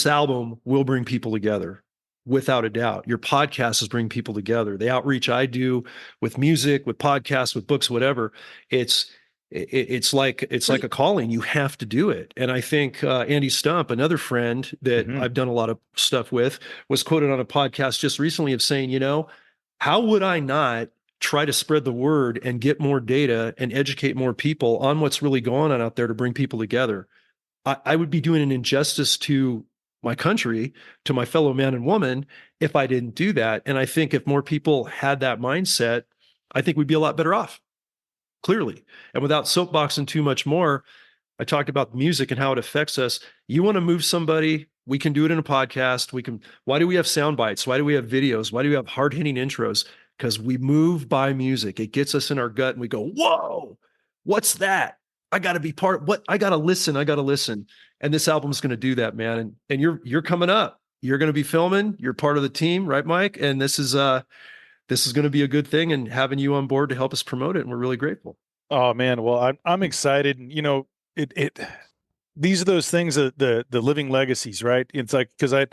album will bring people together, without a doubt. Your podcast is bringing people together. The outreach I do with music, with podcasts, with books, whatever, it's like a calling. You have to do it. And I think Andy Stump, another friend that I've done a lot of stuff with, was quoted on a podcast just recently of saying, how would I not try to spread the word and get more data and educate more people on what's really going on out there to bring people together? I would be doing an injustice to my country, to my fellow man and woman, if I didn't do that. And I think if more people had that mindset, I think we'd be a lot better off. Clearly. And without soapboxing too much more, I talked about music and how it affects us. You want to move somebody, we can do it in a podcast. Why do we have sound bites? Why do we have videos? Why do we have hard-hitting intros? Because we move by music. It gets us in our gut and we go, whoa, what's that? I got to be I got to listen. And this album's going to do that, man. And you're coming up. You're going to be filming. You're part of the team, right, Mike? And this is going to be a good thing, and having you on board to help us promote it. And we're really grateful. Oh man. Well, I'm excited. these are those things that the living legacies, right? It's like, because I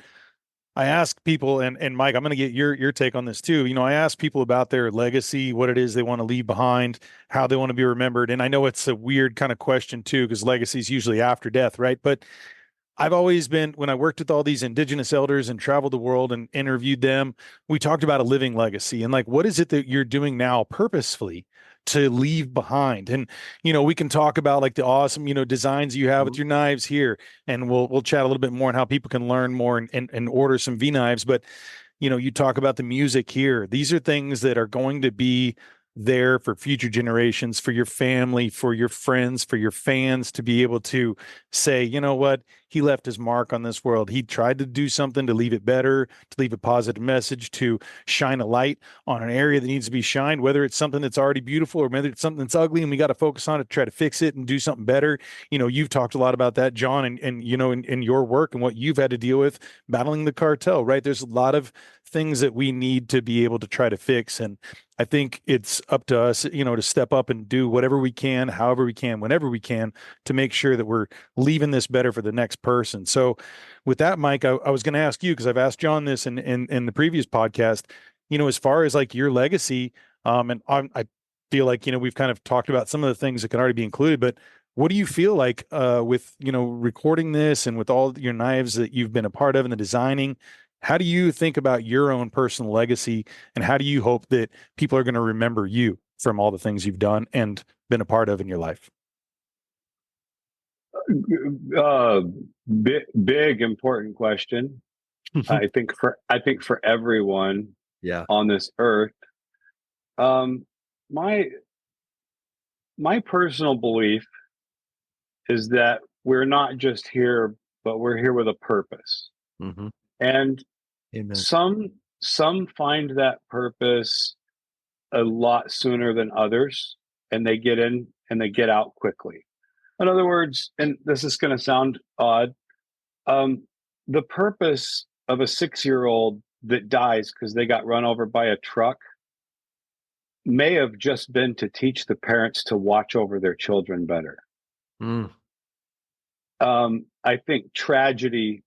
ask people, and Mike, I'm going to get your take on this too. You know, I ask people about their legacy, what it is they want to leave behind, how they want to be remembered. And I know it's a weird kind of question too, because legacy is usually after death, right? But I've always been, when I worked with all these indigenous elders and traveled the world and interviewed them, we talked about a living legacy and like, what is it that you're doing now purposefully to leave behind? And, you know, we can talk about like the awesome, you know, designs you have with your knives here, and we'll chat a little bit more on how people can learn more and order some V Nives. But, you know, you talk about the music here. These are things that are going to be there for future generations, for your family, for your friends, for your fans to be able to say, you know what, he left his mark on this world. He tried to do something to leave it better, to leave a positive message, to shine a light on an area that needs to be shined, whether it's something that's already beautiful or whether it's something that's ugly and we got to focus on it to try to fix it and do something better. You know, you've talked a lot about that, John, and you know, in your work and what you've had to deal with battling the cartel, right? There's a lot of things that we need to be able to try to fix. And I think it's up to us, you know, to step up and do whatever we can, however we can, whenever we can, to make sure that we're leaving this better for the next person. So with that, Mike, I was going to ask you, because I've asked John this in the previous podcast, you know, as far as like your legacy, and I feel like, you know, we've kind of talked about some of the things that can already be included, but what do you feel like with, you know, recording this and with all your knives that you've been a part of and the designing? How do you think about your own personal legacy, and how do you hope that people are going to remember you from all the things you've done and been a part of in your life? Big important question. I think for everyone Yeah. on this earth. My personal belief is that we're not just here, but we're here with a purpose. Mm-hmm. And Amen. some find that purpose a lot sooner than others, and they get in and they get out quickly. In other words, and this is going to sound odd, the purpose of a 6-year-old that dies because they got run over by a truck may have just been to teach the parents to watch over their children better. Mm. I think tragedy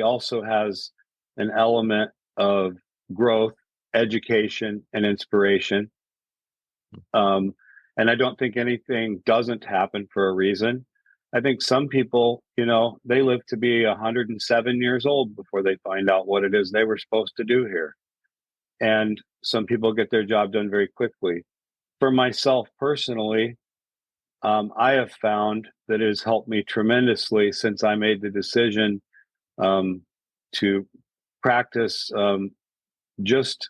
also has an element of growth, education, and inspiration. And I don't think anything doesn't happen for a reason. I think some people, you know, they live to be 107 years old before they find out what it is they were supposed to do here. And some people get their job done very quickly. For myself personally, I have found that it has helped me tremendously since I made the decision to practice just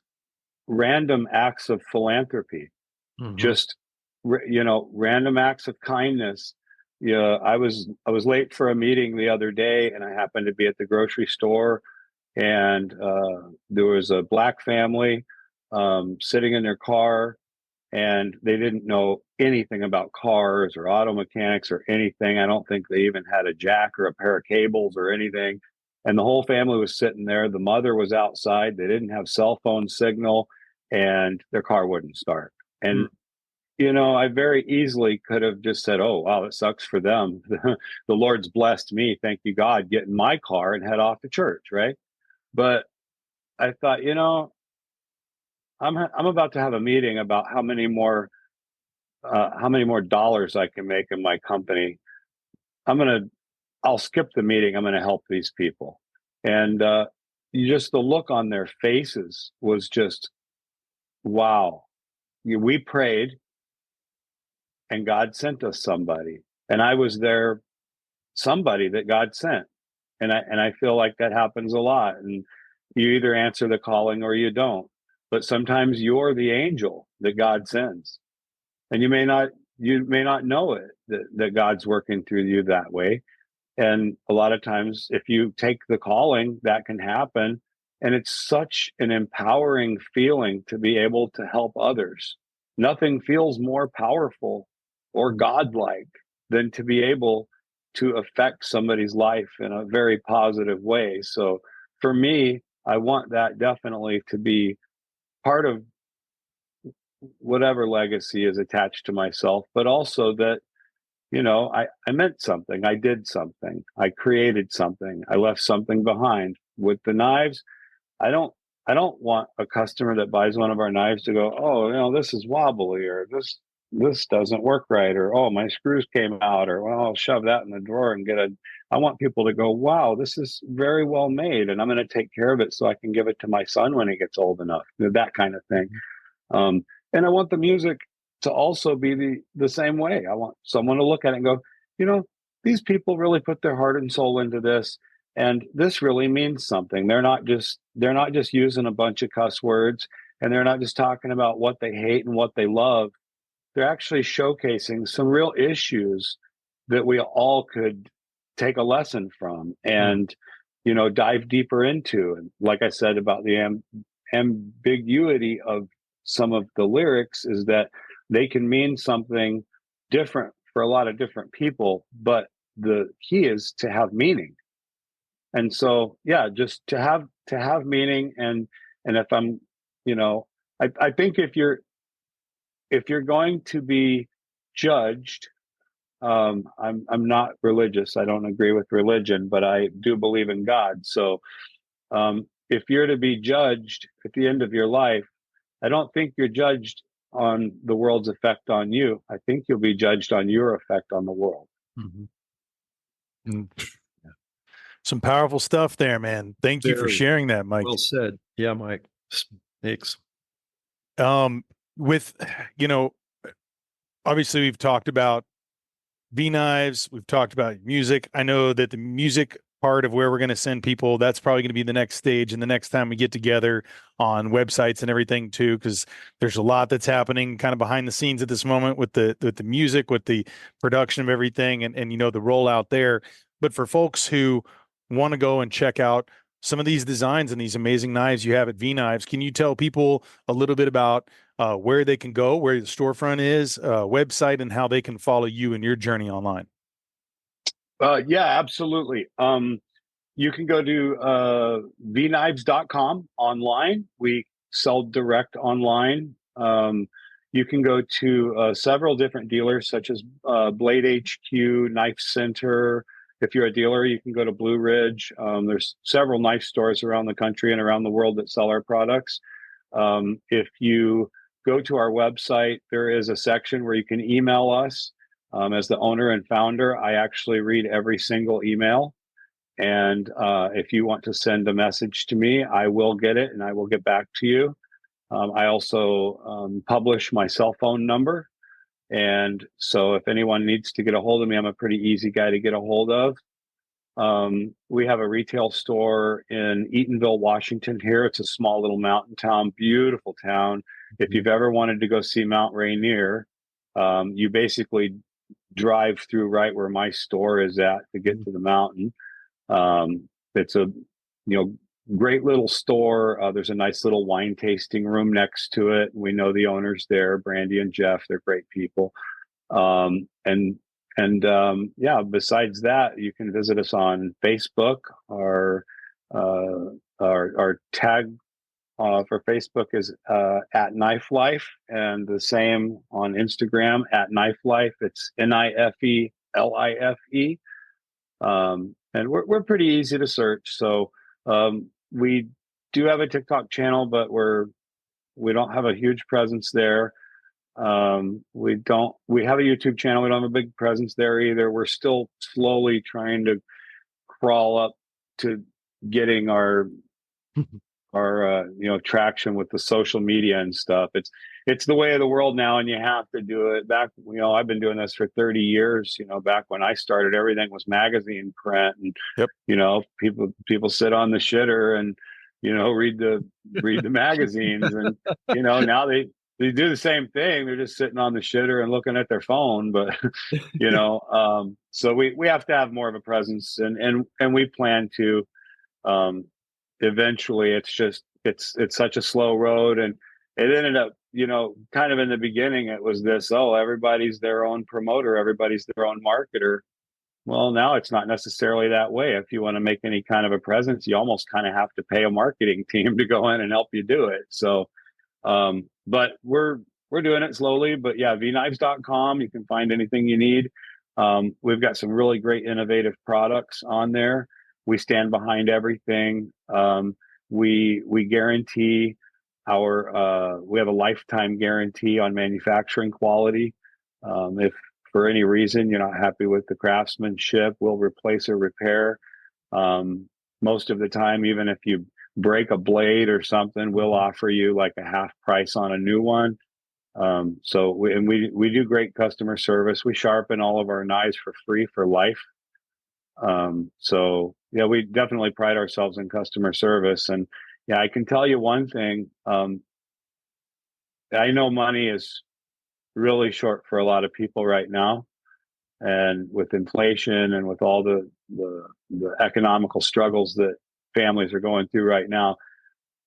random acts of philanthropy, Mm-hmm. just random acts of kindness. Yeah, I was late for a meeting the other day, and I happened to be at the grocery store, and there was a Black family sitting in their car, and they didn't know anything about cars or auto mechanics or anything. I don't think they even had a jack or a pair of cables or anything. And the whole family was sitting there. The mother was outside. They didn't have cell phone signal, and their car wouldn't start. And you know, I very easily could have just said, "Oh, wow, it sucks for them. The Lord's blessed me. Thank you, God. Get in my car and head off to church." Right? But I thought, you know, I'm about to have a meeting about how many more dollars I can make in my company. I'll skip the meeting. I'm gonna help these people. And the look on their faces was just, wow. We prayed, and God sent us somebody, and I was there, somebody that God sent. And I feel like that happens a lot. And you either answer the calling or you don't. But sometimes you're the angel that God sends. And you may not know it, that God's working through you that way. And a lot of times, if you take the calling, that can happen. And it's such an empowering feeling to be able to help others. Nothing feels more powerful or godlike than to be able to affect somebody's life in a very positive way. So for me, I want that definitely to be part of whatever legacy is attached to myself, but also that I meant something. I did something. I created something. I left something behind. With the knives, I don't want a customer that buys one of our knives to go, oh, this is wobbly, or this doesn't work right, or oh, my screws came out, or well, I'll shove that in the drawer and I want people to go, wow, this is very well made, and I'm going to take care of it so I can give it to my son when he gets old enough, that kind of thing. And I want the music to also be the same way. I want someone to look at it and go, these people really put their heart and soul into this, and this really means something. They're not just using a bunch of cuss words, and they're not just talking about what they hate and what they love. They're actually showcasing some real issues that we all could take a lesson from and dive deeper into. And like I said about the ambiguity of some of the lyrics is that they can mean something different for a lot of different people, but the key is to have meaning. And so, yeah, just to have meaning. And if I'm, I think if you're going to be judged, I'm not religious. I don't agree with religion, but I do believe in God. So if you're to be judged at the end of your life, I don't think you're judged on the world's effect on you. I think you'll be judged on your effect on the world. Mm-hmm. Some powerful stuff there, man. Thank you for sharing that, Mike. Well said. Yeah, Mike. Thanks. With, obviously we've talked about V Nives. We've talked about music. I know that the music part of where we're going to send people, that's probably going to be the next stage. And the next time we get together on websites and everything too, because there's a lot that's happening kind of behind the scenes at this moment with the music, with the production of everything and the rollout there. But for folks who want to go and check out some of these designs and these amazing knives you have at V Nives, can you tell people a little bit about where they can go, where the storefront is, website, and how they can follow you in your journey online? Yeah, absolutely. You can go to vknives.com online. We sell direct online. You can go to several different dealers such as Blade HQ, Knife Center. If you're a dealer, you can go to Blue Ridge. There's several knife stores around the country and around the world that sell our products. If you go to our website, there is a section where you can email us. As the owner and founder, I actually read every single email. And if you want to send a message to me, I will get it and I will get back to you. I also publish my cell phone number. And so if anyone needs to get a hold of me, I'm a pretty easy guy to get a hold of. We have a retail store in Eatonville, Washington here. It's a small little mountain town, beautiful town. If you've ever wanted to go see Mount Rainier, you basically drive through right where my store is at to get to the mountain. It's a great little store. There's a nice little wine tasting room next to it. We know the owners there, Brandy and Jeff. They're great people. Besides that, you can visit us on Facebook. Our tag for Facebook is at Knife Life, and the same on Instagram at Knife Life. It's NIFELIFE. And we're pretty easy to search. So we do have a TikTok channel, but we don't have a huge presence there. We have a YouTube channel. We don't have a big presence there either. We're still slowly trying to crawl up to getting our traction with the social media and stuff. It's the way of the world now, and you have to do it. Back, I've been doing this for 30 years. Back when I started, everything was magazine print, and people sit on the shitter and read the magazines, and now they do the same thing. They're just sitting on the shitter and looking at their phone. But so we have to have more of a presence, and we plan to. Eventually, it's such a slow road, and it ended up, kind of in the beginning, it was this, everybody's their own promoter, everybody's their own marketer. Well, now it's not necessarily that way. If you want to make any kind of a presence, you almost kind of have to pay a marketing team to go in and help you do it. So, but we're doing it slowly. But yeah, vknives.com, you can find anything you need. We've got some really great innovative products on there. We stand behind everything. We guarantee we have a lifetime guarantee on manufacturing quality. If for any reason you're not happy with the craftsmanship, we'll replace or repair. Most of the time, even if you break a blade or something, we'll offer you like a half price on a new one. So we do great customer service. We sharpen all of our knives for free for life. So yeah, we definitely pride ourselves in customer service. And yeah, I can tell you one thing. I know money is really short for a lot of people right now, and with inflation and with all the economical struggles that families are going through right now,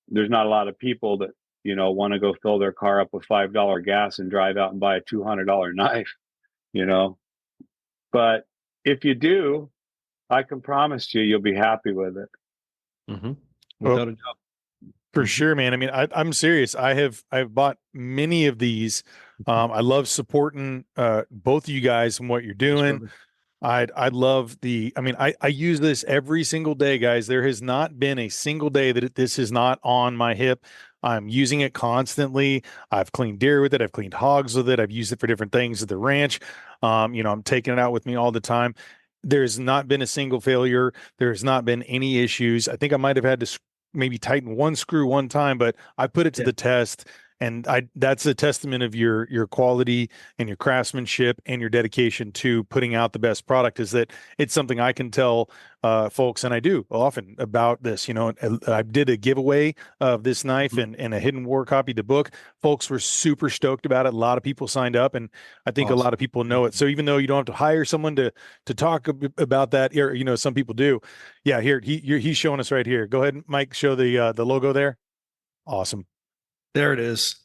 there's not a lot of people that want to go fill their car up with $5 gas and drive out and buy a $200 knife. But if you do, I can promise you'll be happy with it. Mm-hmm. Well, Without a doubt. for sure, man. I mean, I'm serious. I've bought many of these. I love supporting both of you guys and what you're doing. I love I use this every single day, guys. There has not been a single day that this is not on my hip. I'm using it constantly. I've cleaned deer with it. I've cleaned hogs with it. I've used it for different things at the ranch. I'm taking it out with me all the time. There's not been a single failure. There's not been any issues. I think I might have had to maybe tighten one screw one time, but I put it to the test. And that's a testament of your quality and your craftsmanship and your dedication to putting out the best product, is that it's something I can tell folks, and I do often, about this. I did a giveaway of this knife and a Hidden War copy of the book. Folks were super stoked about it. A lot of people signed up, and I think a lot of people know it. So even though you don't have to hire someone to talk about that, or some people do. Yeah, here he's showing us right here. Go ahead, Mike, show the logo there. Awesome. There it is.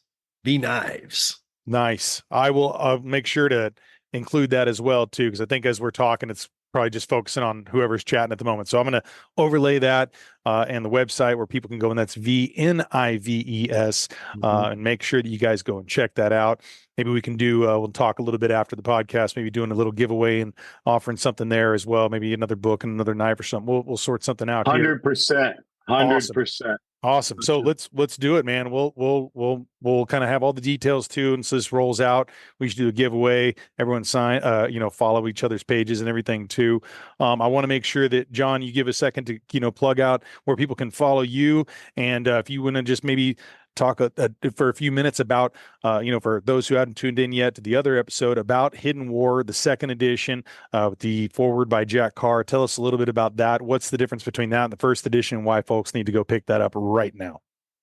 V Nives. Nice. I'll make sure to include that as well too, because I think as we're talking, it's probably just focusing on whoever's chatting at the moment. So I'm going to overlay that and the website where people can go, and that's VNIVES, and make sure that you guys go and check that out. Maybe we can do, we'll talk a little bit after the podcast, maybe doing a little giveaway and offering something there as well. Maybe another book and another knife or something. We'll sort something out. 100%. 100%. Awesome. So let's do it, man. We'll kind of have all the details too. And so this rolls out, we should do a giveaway. Everyone sign, follow each other's pages and everything too. I want to make sure that, John, you give a second to, plug out where people can follow you. And if you want to just maybe talk for a few minutes about, for those who haven't tuned in yet to the other episode about Hidden War, the second edition, the forward by Jack Carr. Tell us a little bit about that. What's the difference between that and the first edition, and why folks need to go pick that up right now?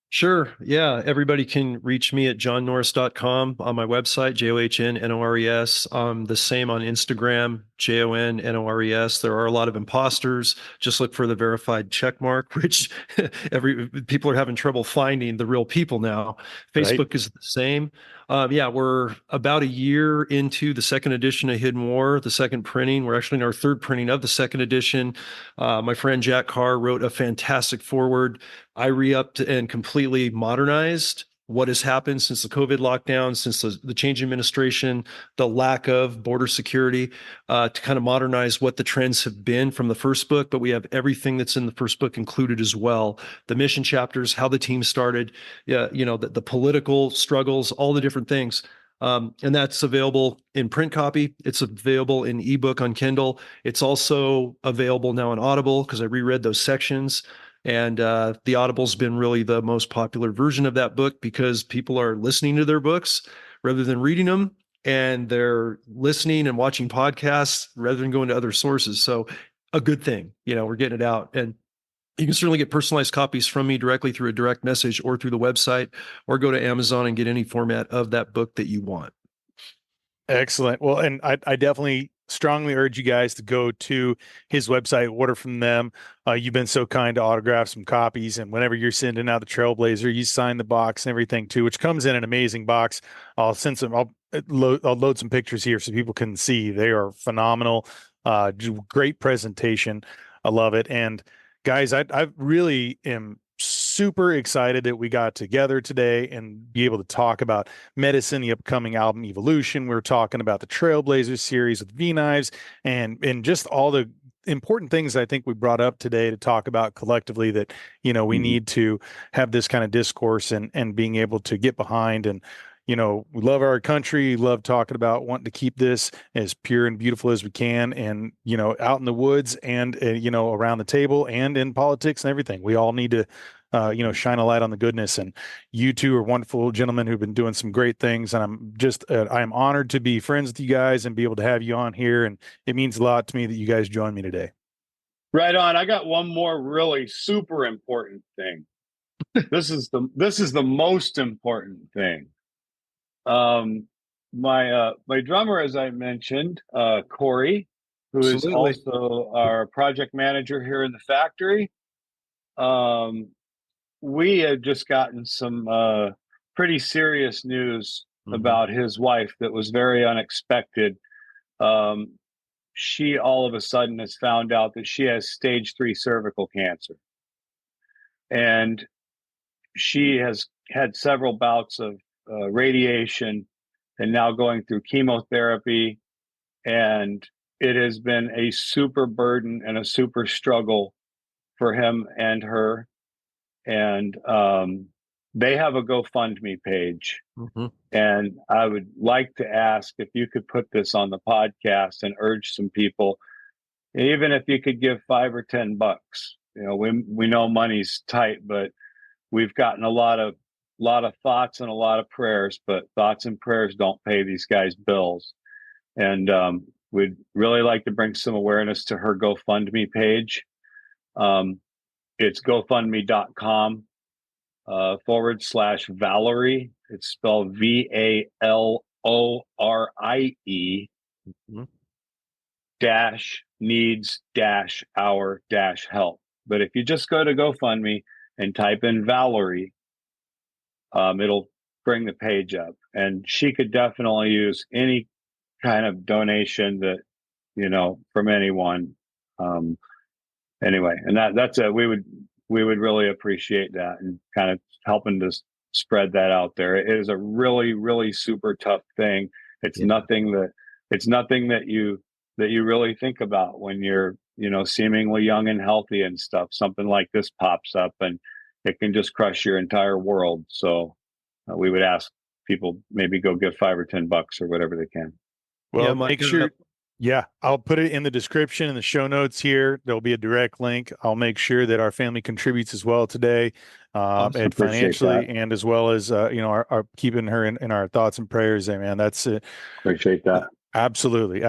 Sure. Yeah. Everybody can reach me at johnnorris.com on my website, JOHNNORES. The same on Instagram, JONNORES. There are a lot of imposters. Just look for the verified check mark, which people are having trouble finding the real people now. Facebook is the same. We're about a year into the second edition of Hidden War, the second printing. We're actually in our third printing of the second edition. My friend Jack Carr wrote a fantastic foreword. I re-upped and completely modernized what has happened since the COVID lockdown, since the change in administration, the lack of border security, to kind of modernize what the trends have been from the first book. But we have everything that's in the first book included as well. The mission chapters, how the team started, the political struggles, all the different things. And that's available in print copy. It's available in ebook on Kindle. It's also available now on Audible, because I reread those sections. And the Audible's been really the most popular version of that book, because people are listening to their books rather than reading them, and they're listening and watching podcasts rather than going to other sources. So a good thing, we're getting it out. And you can certainly get personalized copies from me directly through a direct message or through the website, or go to Amazon and get any format of that book that you want. Excellent. Well, and I definitely strongly urge you guys to go to his website, order from them. You've been so kind to autograph some copies, and whenever you're sending out the Trailblazer, you sign the box and everything too, which comes in an amazing box. I'll load some pictures here so people can see. They are phenomenal. Great presentation. I love it. And guys, I really am super excited that we got together today and be able to talk about Medicine, the upcoming album Evolution. We're talking about the Trailblazer series with V Nives and just all the important things I think we brought up today to talk about collectively that, we need to have this kind of discourse and being able to get behind. And, we love our country, love talking about wanting to keep this as pure and beautiful as we can. And, out in the woods and, around the table and in politics and everything, we all need to, shine a light on the goodness. And you two are wonderful gentlemen who've been doing some great things. And I'm just, I am honored to be friends with you guys and be able to have you on here. And it means a lot to me that you guys joined me today. Right on. I got one more really super important thing. This is the most important thing. My drummer, as I mentioned, Corey, who is also our project manager here in the factory. We had just gotten some pretty serious news about his wife that was very unexpected. She all of a sudden has found out that she has stage 3 cervical cancer. And she has had several bouts of radiation and now going through chemotherapy. And it has been a super burden and a super struggle for him and her. And they have a GoFundMe page. And I would like to ask if you could put this on the podcast and urge some people, even if you could give $5 or $10. We know money's tight, but we've gotten a lot of thoughts and a lot of prayers, but thoughts and prayers don't pay these guys bills. And we'd really like to bring some awareness to her GoFundMe page. It's gofundme.com /Valerie. It's spelled VALORIE -needs-our-help. But if you just go to GoFundMe and type in Valerie, it'll bring the page up. And she could definitely use any kind of donation that, from anyone. Anyway, and that's it. We would really appreciate that and kind of helping to spread that out there. It is a really, really super tough thing. It's nothing that you really think about when you're, seemingly young and healthy and stuff. Something like this pops up and it can just crush your entire world. So we would ask people maybe go give $5 or $10 or whatever they can. Well, make sure. Yeah, I'll put it in the description in the show notes here. There'll be a direct link. I'll make sure that our family contributes as well today, and financially, and as well as our keeping her in our thoughts and prayers. Hey, man, that's it. Appreciate that. Absolutely.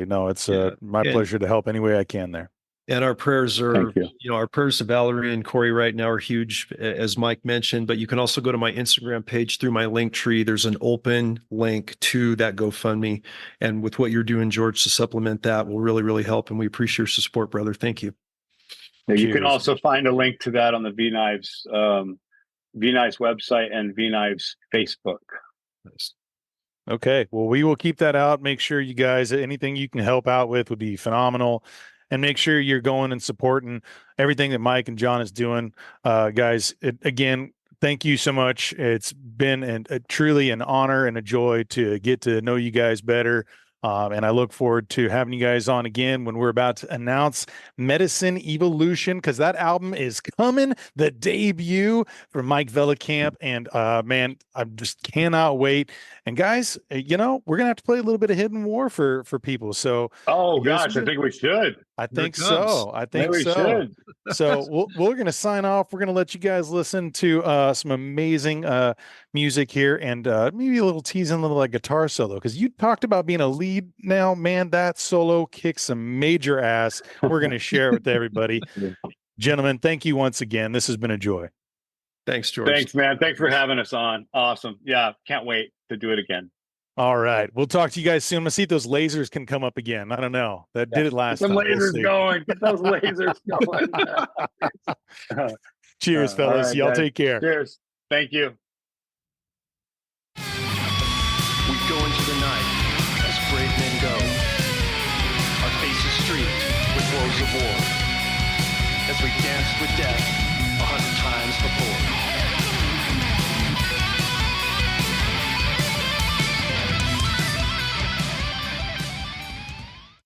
No, it's my pleasure to help any way I can there. And our prayers are, our prayers to Valerie and Corey right now are huge, as Mike mentioned, but you can also go to my Instagram page through my link tree. There's an open link to that GoFundMe. And with what you're doing, George, to supplement that will really, really help. And we appreciate your support, brother. Thank you. Yeah, you can also find a link to that on the V Nives website and V Nives Facebook. Nice. Okay. Well, we will keep that out. Make sure you guys, anything you can help out with would be phenomenal. And make sure you're going and supporting everything that Mike and John is doing. Guys, again, thank you so much. It's been truly an honor and a joy to get to know you guys better. And I look forward to having you guys on again when we're about to announce Medicine Evolution, because that album is coming, the debut from Mike Vellekamp. And man, I just cannot wait. And guys, we're gonna have to play a little bit of Hidden War for people. So gosh, I think we should. I think so. So we're gonna sign off. We're gonna let you guys listen to some amazing music here, and maybe a little teasing, a little like guitar solo, because you talked about being a lead now, man. That solo kicks some major ass. We're gonna share it with everybody. Gentlemen, thank you once again. This has been a joy. Thanks, George. Thanks, man. Thanks for having us on. Awesome. Yeah, can't wait to do it again. All right. We'll talk to you guys soon. I'm gonna see if those lasers can come up again. I don't know. That did it last time. Get those lasers going. Cheers, fellas. Right, y'all guys. Take care. Cheers. Thank you. We go into the night as brave men go. Our faces streaked with woes of war. As we dance with death 100 times before.